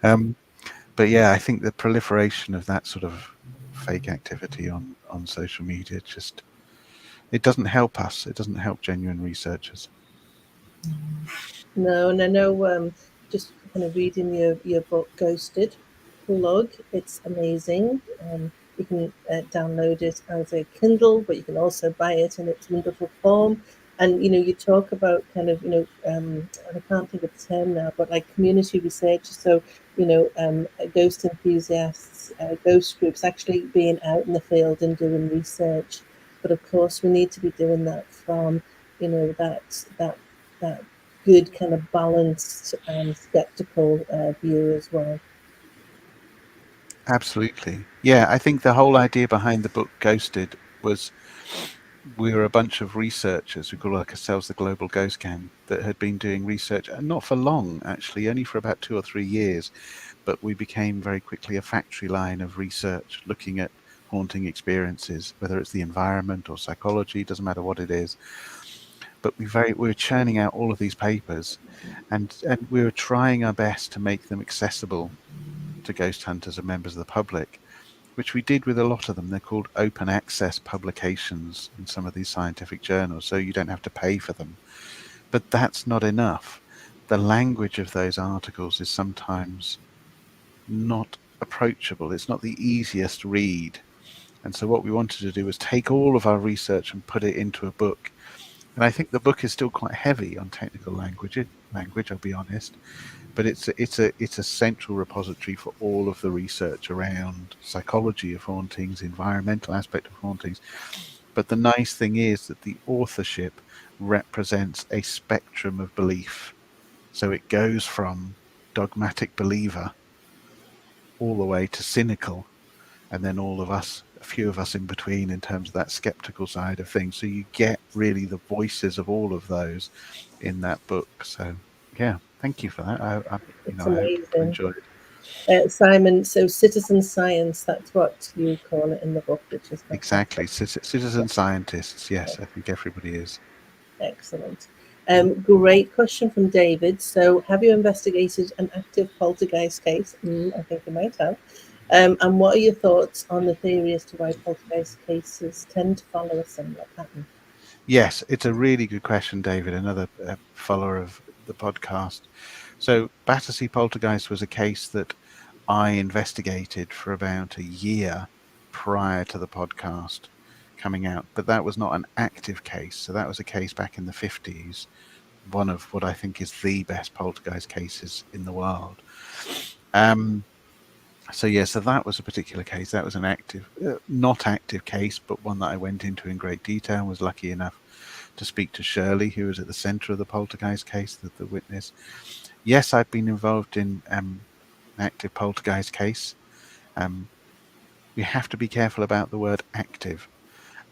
but yeah, I think the proliferation of that sort of fake activity on social media, just, it doesn't help us. It doesn't help genuine researchers.
No, and I know, just kind of reading your book Ghosted blog, it's amazing. You can download it as a Kindle, but you can also buy it in its wonderful form. And you know, you talk about kind of, you know, I can't think of the term now, but like community research. So you know, ghost enthusiasts, ghost groups actually being out in the field and doing research. But of course, we need to be doing that from, you know, that good kind of balanced and skeptical view as well.
Absolutely. Yeah, I think the whole idea behind the book Ghosted was we were a bunch of researchers, we call ourselves the Global Ghost Gang, that had been doing research, and not for long actually, only for about 2 or 3 years, but we became very quickly a factory line of research looking at haunting experiences, whether it's the environment or psychology, doesn't matter what it is. But we were churning out all of these papers, and we were trying our best to make them accessible to ghost hunters and members of the public. which we did with a lot of them. They're called open access publications in some of these scientific journals, so you don't have to pay for them. But that's not enough. The language of those articles is sometimes not approachable. It's not the easiest read. And so what we wanted to do was take all of our research and put it into a book. And I think the book is still quite heavy on technical language, I'll be honest. But it's a central repository for all of the research around psychology of hauntings, environmental aspect of hauntings. But the nice thing is that the authorship represents a spectrum of belief. So it goes from dogmatic believer all the way to cynical, and then all of us, a few of us in between in terms of that skeptical side of things. So you get really the voices of all of those in that book. So yeah, thank you for that. I hope you enjoyed it.
Simon, so citizen science, that's what you call it in the book, which is fantastic.
Exactly. Citizen scientists. Yes, I think everybody is.
Excellent. Great question from David. So, have you investigated an active poltergeist case? I think you might have. And what are your thoughts on the theory as to why poltergeist cases tend to follow a similar pattern?
Yes, it's a really good question, David, another follower of the podcast. So Battersea Poltergeist was a case that I investigated for about a year prior to the podcast coming out, but that was not an active case. So that was a case back in the 50s, one of what I think is the best poltergeist cases in the world. So that was a particular case. That was an active, not active case, but one that I went into in great detail and was lucky enough to speak to Shirley, who was at the center of the poltergeist case, the witness. Yes, I've been involved in an active poltergeist case. We have to be careful about the word active.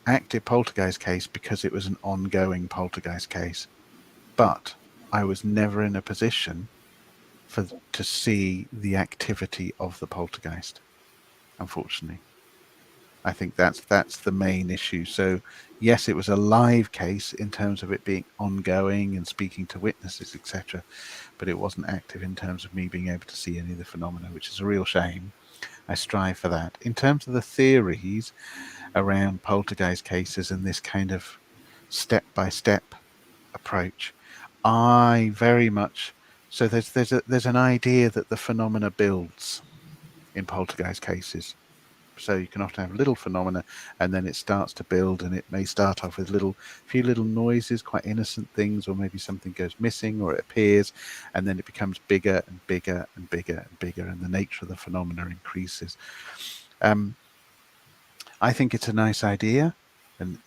Active poltergeist case because it was an ongoing poltergeist case. But I was never in a position to see the activity of the poltergeist, unfortunately. I think that's the main issue. So yes, it was a live case in terms of it being ongoing and speaking to witnesses, etc. But it wasn't active in terms of me being able to see any of the phenomena, which is a real shame. I strive for that. In terms of the theories around poltergeist cases and this kind of step-by-step approach, I very much so there's an idea that the phenomena builds in poltergeist cases. So you can often have little phenomena and then it starts to build, and it may start off with few little noises, quite innocent things, or maybe something goes missing or it appears, and then it becomes bigger and bigger and bigger and bigger, and the nature of the phenomena increases. I think it's a nice idea, and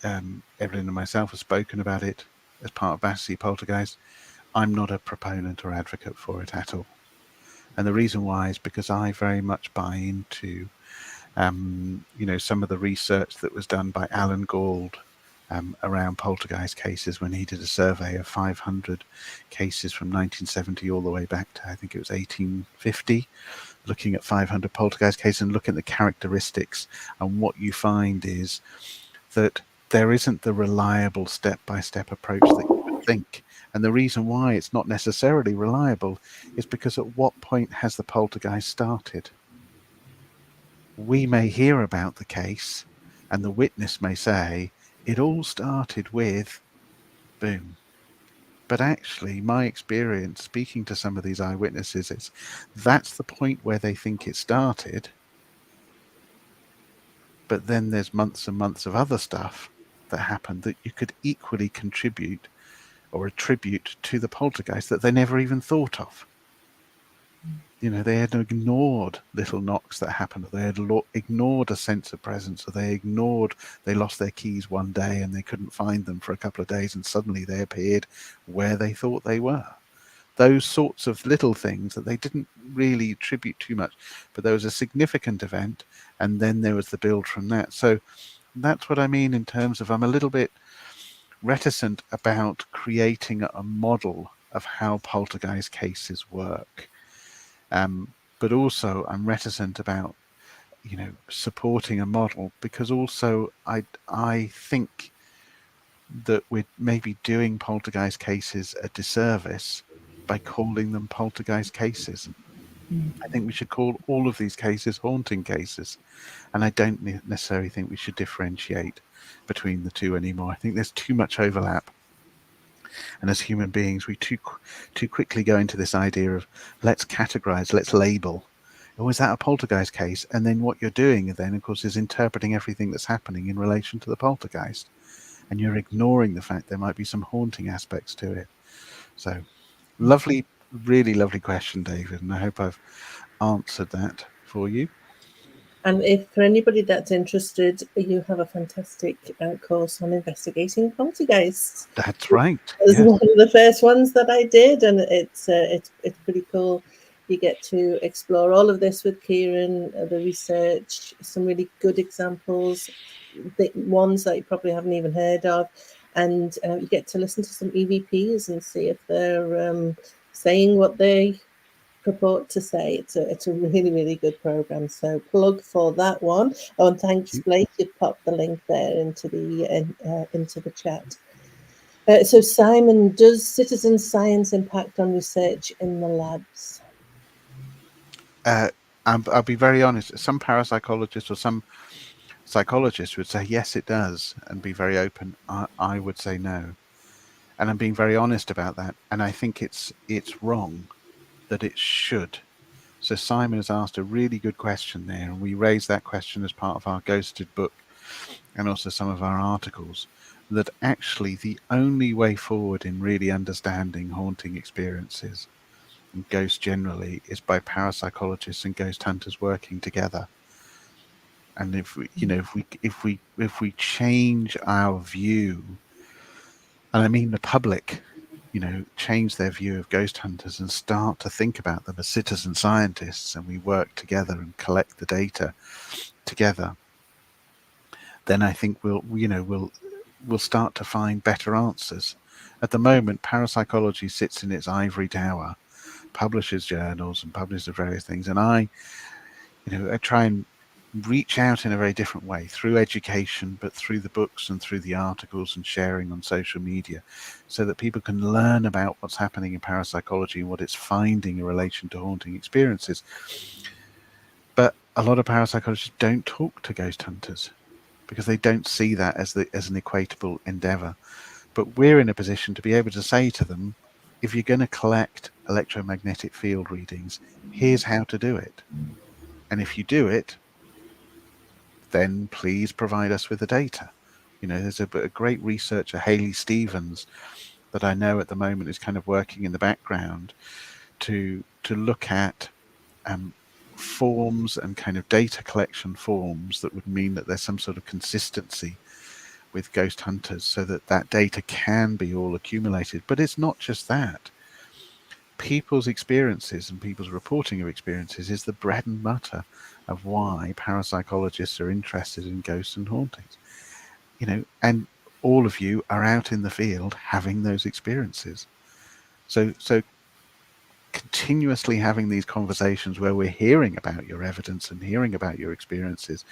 Evelyn and myself have spoken about it as part of Battersea Poltergeist. I'm not a proponent or advocate for it at all. And the reason why is because I very much buy into some of the research that was done by Alan Gauld around poltergeist cases when he did a survey of 500 cases from 1970 all the way back to, I think it was 1850, looking at 500 poltergeist cases and looking at the characteristics. And what you find is that there isn't the reliable step-by-step approach that you would think. And the reason why it's not necessarily reliable is because at what point has the poltergeist started? We may hear about the case and the witness may say, it all started with boom. But actually, my experience speaking to some of these eyewitnesses is that's the point where they think it started. But then there's months and months of other stuff that happened that you could equally contribute or attribute to the poltergeist that they never even thought of. They had ignored little knocks that happened, or they had ignored a sense of presence, or they lost their keys one day and they couldn't find them for a couple of days, and suddenly they appeared where they thought they were. Those sorts of little things that they didn't really attribute too much, but there was a significant event, and then there was the build from that. So that's what I mean in terms of I'm a little bit reticent about creating a model of how poltergeist cases work. But also I'm reticent about, supporting a model, because also I think that we're maybe doing poltergeist cases a disservice by calling them poltergeist cases. I think we should call all of these cases haunting cases. And I don't necessarily think we should differentiate between the two anymore. I think there's too much overlap. And as human beings, we too quickly go into this idea of let's categorize, let's label. Oh, is that a poltergeist case? And then what you're doing then, of course, is interpreting everything that's happening in relation to the poltergeist. And you're ignoring the fact there might be some haunting aspects to it. So lovely, really lovely question, David. And I hope I've answered that for you.
And if for anybody that's interested, you have a fantastic course on investigating poltergeists.
That's right.
It was
Yes.
one of the first ones that I did, and it's pretty cool. You get to explore all of this with Ciaran, the research, some really good examples, the ones that you probably haven't even heard of, and you get to listen to some EVPs and see if they're saying what they purport to say. It's a really, really good program. So plug for that one. Oh, and thanks, Blake. You popped the link there into the chat. So Simon, does citizen science impact on research in the labs?
I'll be very honest. Some parapsychologists or some psychologists would say yes, it does, and be very open. I would say no, and I'm being very honest about that. And I think it's wrong that it should. So Simon has asked a really good question there, and we raised that question as part of our Ghosted book and also some of our articles, that actually the only way forward in really understanding haunting experiences and ghosts generally is by parapsychologists and ghost hunters working together. And if we change our view, and I mean the public, change their view of ghost hunters and start to think about them as citizen scientists, and we work together and collect the data together, then I think we'll start to find better answers. At the moment, parapsychology sits in its ivory tower, publishes journals and publishes various things, and I try and reach out in a very different way through education, but through the books and through the articles and sharing on social media, so that people can learn about what's happening in parapsychology and what it's finding in relation to haunting experiences. But a lot of parapsychologists don't talk to ghost hunters because they don't see that as an equatable endeavor. But we're in a position to be able to say to them, if you're going to collect electromagnetic field readings, here's how to do it. And if you do it, then please provide us with the data. There's a great researcher, Hayley Stevens, that I know at the moment is kind of working in the background to look at forms and kind of data collection forms that would mean that there's some sort of consistency with ghost hunters, so that data can be all accumulated. But it's not just that. People's experiences and people's reporting of experiences is the bread and butter of why parapsychologists are interested in ghosts and hauntings. And all of you are out in the field having those experiences. So continuously having these conversations where we're hearing about your evidence and hearing about your experiences,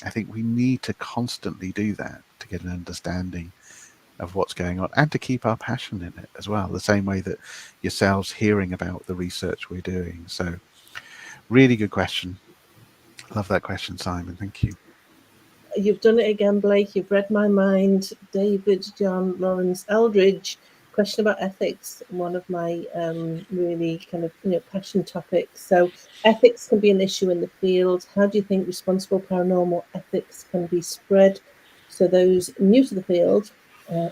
I think we need to constantly do that to get an understanding of what's going on and to keep our passion in it as well, the same way that yourselves hearing about the research we're doing. So really good question. Love that question, Simon. Thank you.
You've done it again, Blake. You've read my mind. David John Lawrence Eldridge, question about ethics, one of my really kind of passion topics. So ethics can be an issue in the field. How do you think responsible paranormal ethics can be spread so those new to the field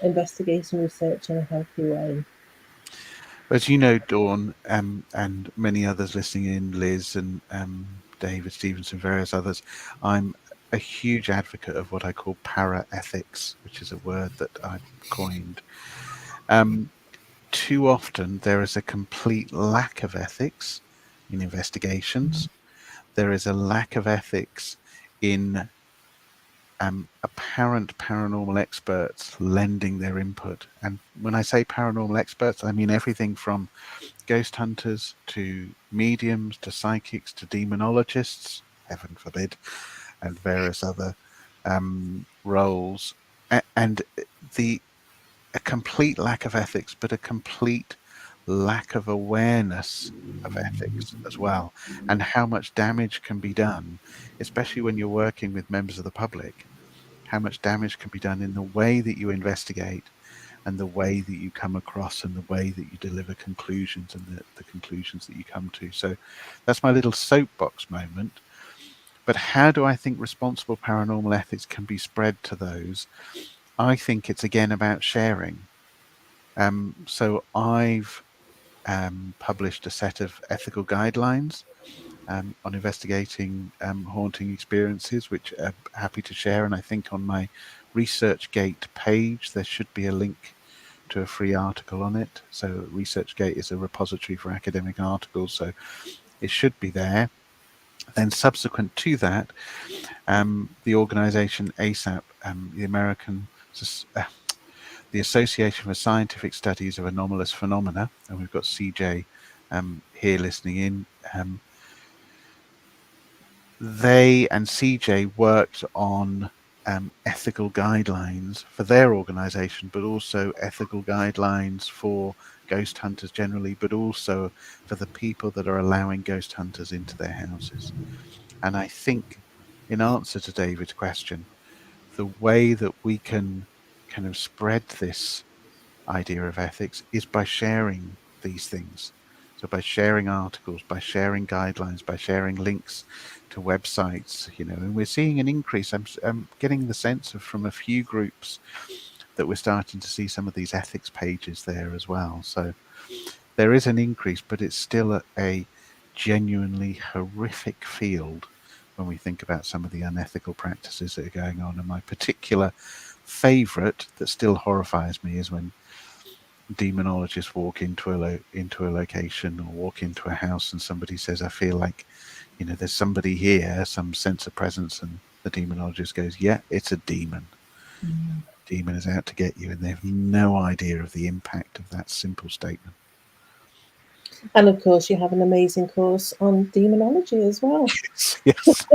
investigate and research in a healthy way?
As you know, Dawn, and many others listening in, Liz and David Stevenson, various others, I'm a huge advocate of what I call para-ethics, which is a word that I've coined. Too often there is a complete lack of ethics in investigations. There is a lack of ethics in apparent paranormal experts lending their input. And when I say paranormal experts, I mean everything from ghost hunters to mediums to psychics to demonologists, heaven forbid, and various other roles. And a complete lack of ethics, but a complete lack of awareness of ethics as well, and how much damage can be done, especially when you're working with members of the public, how much damage can be done in the way that you investigate and the way that you come across and the way that you deliver conclusions and the conclusions that you come to. So that's my little soapbox moment. But how do I think responsible paranormal ethics can be spread to those? I think it's again about sharing. So I've published a set of ethical guidelines on investigating haunting experiences, which I'm happy to share. And I think on my ResearchGate page, there should be a link to a free article on it. So ResearchGate is a repository for academic articles, so it should be there. Then subsequent to that, the organization ASAP, the Association for Scientific Studies of Anomalous Phenomena, and we've got CJ here listening in. They and CJ worked on ethical guidelines for their organization, but also ethical guidelines for ghost hunters generally, but also for the people that are allowing ghost hunters into their houses. And I think, in answer to David's question, the way that we can kind of spread this idea of ethics is by sharing these things. So by sharing articles, by sharing guidelines, by sharing links to websites, and we're seeing an increase. I'm getting the sense of from a few groups that we're starting to see some of these ethics pages there as well. So there is an increase, but it's still a genuinely horrific field when we think about some of the unethical practices that are going on. And my particular favorite that still horrifies me is when demonologists walk into a location or walk into a house and somebody says, I feel like, there's somebody here, some sense of presence, and the demonologist goes, yeah, it's a demon. Demon is out to get you, and they have no idea of the impact of that simple statement.
And of course, you have an amazing course on demonology as well.
Yes.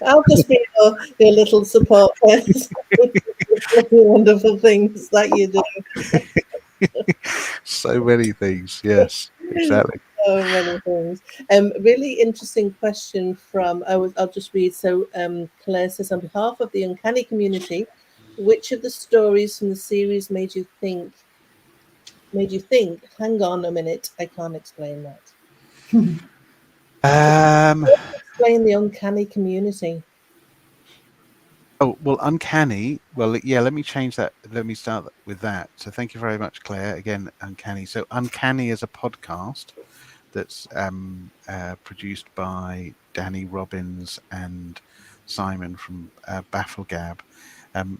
I'll just be your little support person. Wonderful things that you do.
So many things. Yes, exactly.
So many things. Really interesting question from, I'll just read. So Claire says, on behalf of the uncanny community, which of the stories from the series made you think, hang on a minute, I can't explain that? Explain the uncanny community.
Oh, well, uncanny. Well, yeah, let me change that. Let me start with that. So thank you very much, Claire. Again, uncanny. So uncanny is a podcast that's produced by Danny Robbins and Simon from Bafflegab.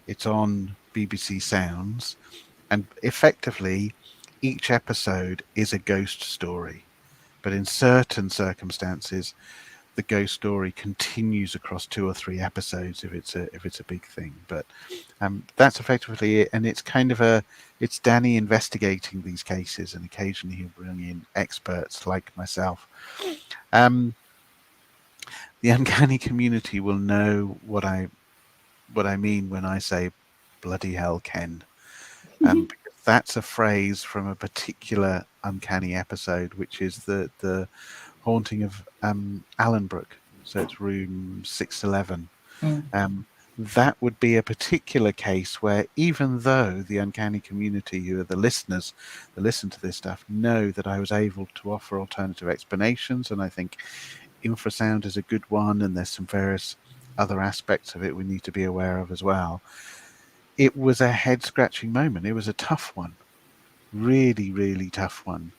It's on BBC Sounds, and effectively each episode is a ghost story, but in certain circumstances the ghost story continues across 2 or 3 episodes if it's a big thing. But that's effectively it, and it's kind of it's Danny investigating these cases, and occasionally he'll bring in experts like myself. The uncanny community will know what I mean when I say bloody hell, Ken. Because that's a phrase from a particular uncanny episode, which is the haunting of Allenbrook. So it's room 611. That would be a particular case where, even though the uncanny community, who are the listeners that listen to this stuff, know that I was able to offer alternative explanations, and I think infrasound is a good one, and there's some various other aspects of it we need to be aware of as well. It was a head-scratching moment. It was a tough one, really, really tough one.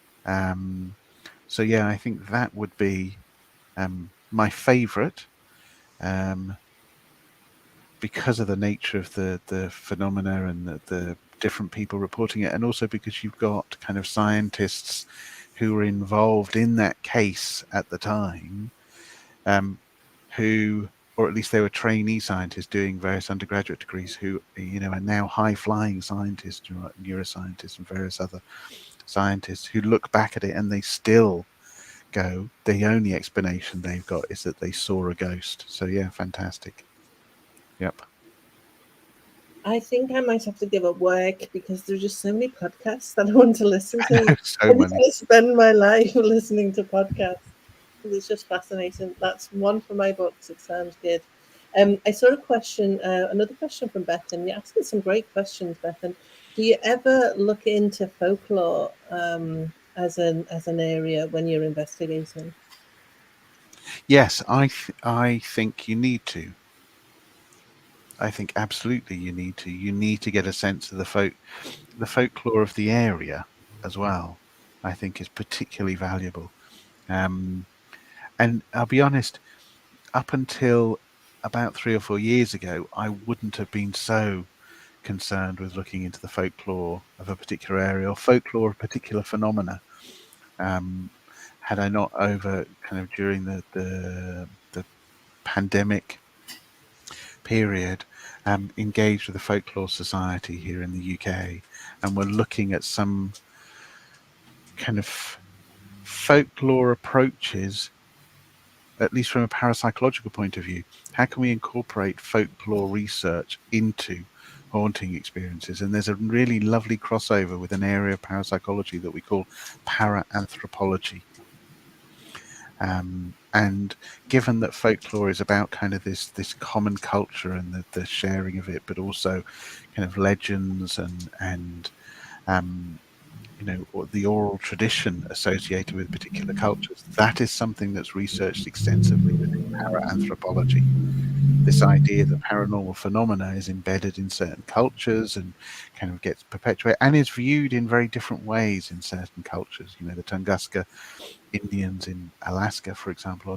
So yeah, I think that would be my favourite, because of the nature of the phenomena and the different people reporting it, and also because you've got kind of scientists who were involved in that case at the time, who, or at least they were trainee scientists doing various undergraduate degrees, who are now high-flying scientists, neuroscientists and various other scientists, who look back at it and they still go, the only explanation they've got is that they saw a ghost. So yeah, fantastic. Yep.
I think I might have to give up work because there's just so many podcasts that I want to listen
I
to.
know so
I
many.
just spend my life listening to podcasts. It's just fascinating. That's one for my books. It sounds good. I saw a question, another question from Bethan. You're asking some great questions, Bethan. Do you ever look into folklore as an area when you're investigating?
Yes, I think you need to. I think absolutely you need to. You need to get a sense of the folklore of the area as well. I think is particularly valuable. And I'll be honest, up until about 3 or 4 years ago, I wouldn't have been so concerned with looking into the folklore of a particular area or folklore of particular phenomena. Had I not over kind of during the pandemic period engaged with the Folklore Society here in the UK, and we're looking at some kind of folklore approaches, at least from a parapsychological point of view. How can we incorporate folklore research into haunting experiences? And there's a really lovely crossover with an area of parapsychology that we call paraanthropology. And given that folklore is about kind of this common culture and the sharing of it, but also kind of legends and you know, or the oral tradition associated with particular cultures, that is something that's researched extensively within paraanthropology. This idea that paranormal phenomena is embedded in certain cultures and kind of gets perpetuated and is viewed in very different ways in certain cultures. You know, the Tunguska Indians in Alaska, for example,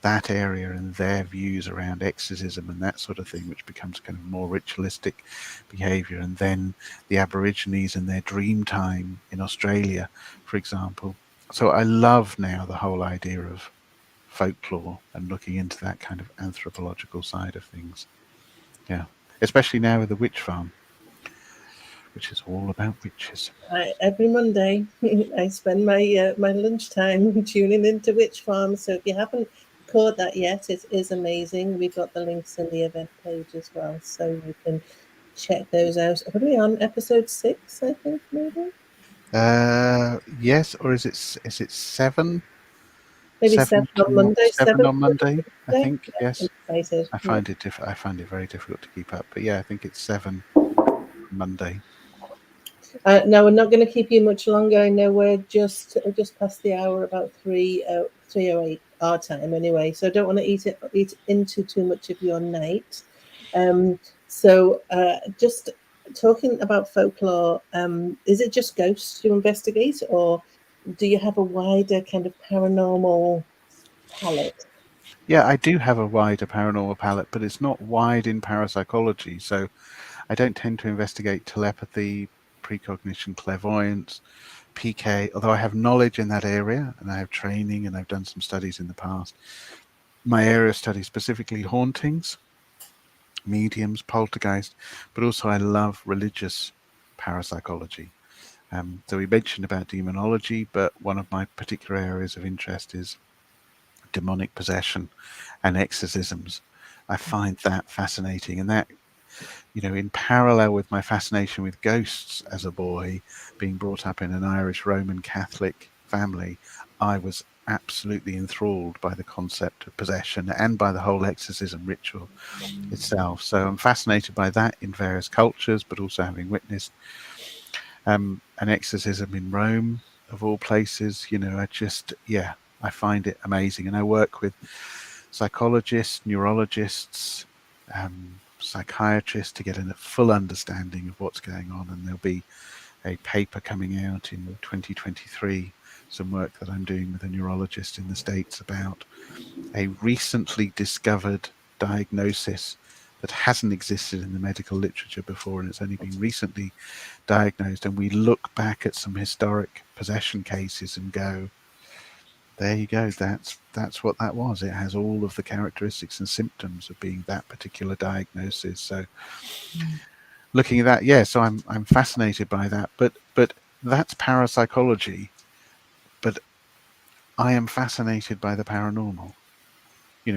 that area and their views around exorcism and that sort of thing, which becomes kind of more ritualistic behavior. And then the Aborigines and their dream time in Australia, for example. So I love now the whole idea of folklore and looking into that kind of anthropological side of things. Yeah, especially now with the witch farm, which is all about witches.
Every Monday, I spend my lunchtime tuning into Witch Farm. So if you haven't caught that yet, it is amazing. We've got the links in the event page as well, so you can check those out. What are we on? Episode 6, I think, maybe.
Yes, or is it 7?
Maybe 7 on Monday.
7 on Monday, I
Monday?
think. Yes,
I'm excited.
I find it I find it very difficult to keep up, but yeah, I think it's 7 Monday.
Now we're not going to keep you much longer. I know we're just past the hour, about 3:08 our time anyway. So I don't want to eat into too much of your night. So just talking about folklore, is it just ghosts you investigate, or do you have a wider kind of paranormal palette?
Yeah, I do have a wider paranormal palette, but it's not wide in parapsychology. So I don't tend to investigate telepathy, precognition, clairvoyance, PK, although I have knowledge in that area and I have training and I've done some studies in the past. My area of study specifically hauntings, mediums, poltergeist, but also I love religious parapsychology. So we mentioned about demonology, but one of my particular areas of interest is demonic possession and exorcisms. I find that fascinating, and that, you know, in parallel with my fascination with ghosts as a boy, being brought up in an Irish Roman Catholic family, I was absolutely enthralled by the concept of possession and by the whole exorcism ritual itself. So I'm fascinated by that in various cultures, but also having witnessed an exorcism in Rome, of all places. You know, I find it amazing. And I work with psychologists, neurologists, psychiatrists to get a full understanding of what's going on. And there'll be a paper coming out in 2023, some work that I'm doing with a neurologist in the States about a recently discovered diagnosis that hasn't existed in the medical literature before, and it's only been recently diagnosed. And we look back at some historic possession cases and go, there you go, that's what that was. It has all of the characteristics and symptoms of being that particular diagnosis. So looking at that, yeah, so I'm fascinated by that. But that's parapsychology. But I am fascinated by the paranormal.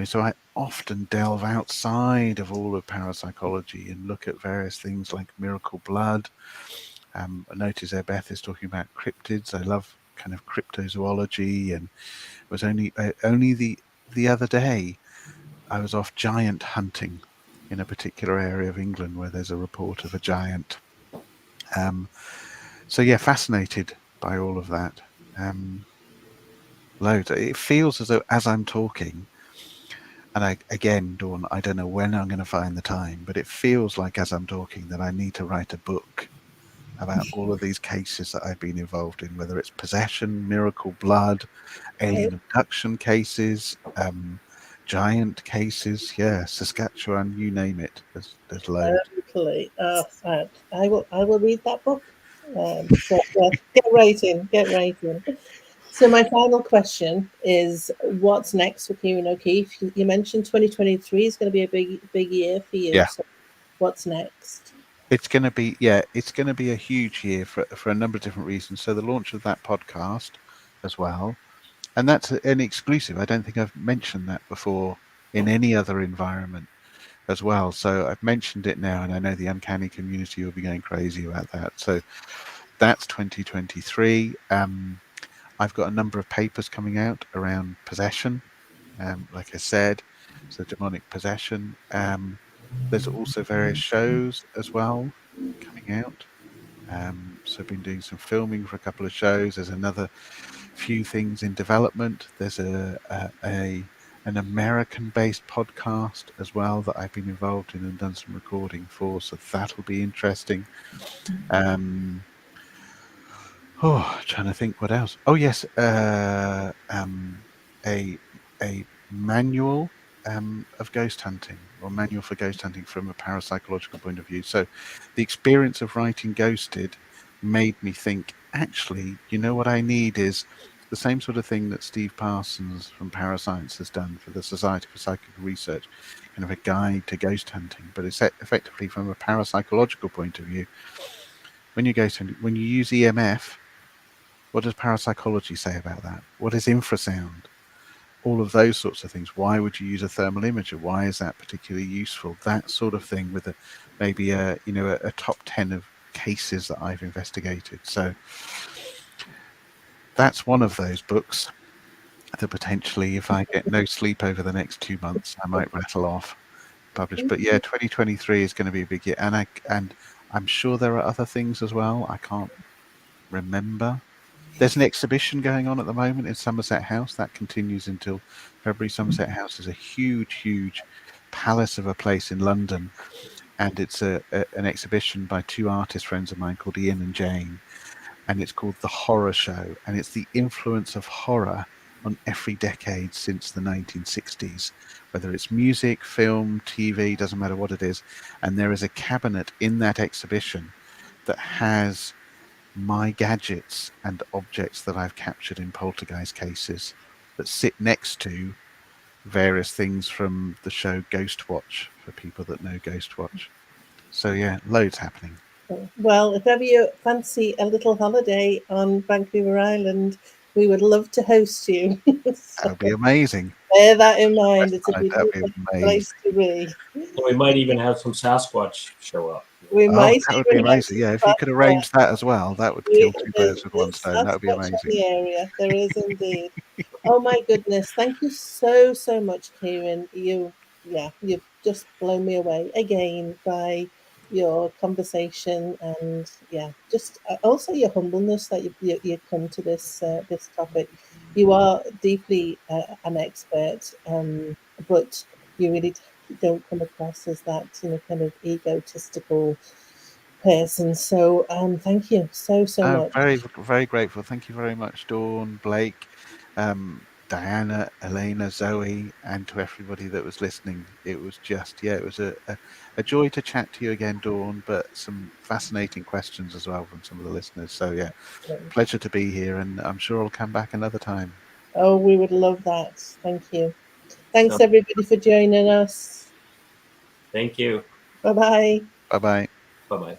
so I often delve outside of all of parapsychology and look at various things like miracle blood. I notice there Beth is talking about cryptids. I love kind of cryptozoology, and it was only the other day I was off giant hunting in a particular area of England where there's a report of a giant. So yeah, fascinated by all of that. Loads. It feels as though as I'm talking, and again, Dawn, I don't know when I'm going to find the time, but it feels like as I'm talking that I need to write a book about all of these cases that I've been involved in, whether it's possession, miracle blood, alien abduction cases, giant cases, Saskatchewan, you name it. There's loads.
Totally. I will read that book. So get writing. So my final question is, what's next for Ciaran O'Keeffe? You mentioned 2023 is going to be a big year for you.
Yeah.
So what's next?
It's going to be a huge year for a number of different reasons. So the launch of that podcast as well, and that's an exclusive. I don't think I've mentioned that before in any other environment as well. So I've mentioned it now, and I know the uncanny community will be going crazy about that. So that's 2023. I've got a number of papers coming out around possession, like I said, so demonic possession. There's also various shows as well coming out. So I've been doing some filming for a couple of shows. There's another few things in development. There's an American-based podcast as well that I've been involved in and done some recording for. So that'll be interesting. Trying to think what else. Oh yes, a manual of ghost hunting, or manual for ghost hunting from a parapsychological point of view. So the experience of writing Ghosted made me think, actually, you know what I need is the same sort of thing that Steve Parsons from Parascience has done for the Society for Psychical Research, kind of a guide to ghost hunting, but it's effectively from a parapsychological point of view. When you when you use EMF, what does parapsychology say about that? What is infrasound? All of those sorts of things. Why would you use a thermal imager? Why is that particularly useful? That sort of thing, with maybe a top 10 of cases that I've investigated. So that's one of those books that potentially, if I get no sleep over the next 2 months, I might rattle off, publish. But yeah, 2023 is going to be a big year, and I'm sure there are other things as well. I can't remember. There's an exhibition going on at the moment in Somerset House that continues until February. Somerset House is a huge palace of a place in London, and it's an exhibition by two artist friends of mine called Ian and Jane, and it's called The Horror Show, and it's the influence of horror on every decade since the 1960s, whether it's music, film, TV, doesn't matter what it is. And there is a cabinet in that exhibition that has my gadgets and objects that I've captured in poltergeist cases that sit next to various things from the show Ghost Watch, for people that know Ghost Watch. So yeah, loads happening.
Well, if ever you fancy a little holiday on Vancouver Island, we would love to host you.
That would be amazing.
Bear that in mind. It's a beautiful place to be.
Well, we might even have some Sasquatch show up.
That
would be amazing. Yeah, if you could arrange that as well, that would kill two birds with one stone. That would be amazing.
In the area, there is indeed. Oh my goodness! Thank you so much, Ciaran. You've just blown me away again by your conversation, and just also your humbleness that you come to this topic. You are deeply an expert, but you really don't come across as that kind of egotistical person. So thank you so much.
Very, very grateful. Thank you very much, Dawn, Blake, Diana, Elena, Zoe, and to everybody that was listening. It was just, it was a joy to chat to you again, Dawn, but some fascinating questions as well from some of the listeners. So pleasure to be here, and I'm sure I'll come back another time.
Oh, we would love that. Thank you. Thanks everybody for joining us.
Thank you.
Bye-bye.
Bye-bye.
Bye-bye.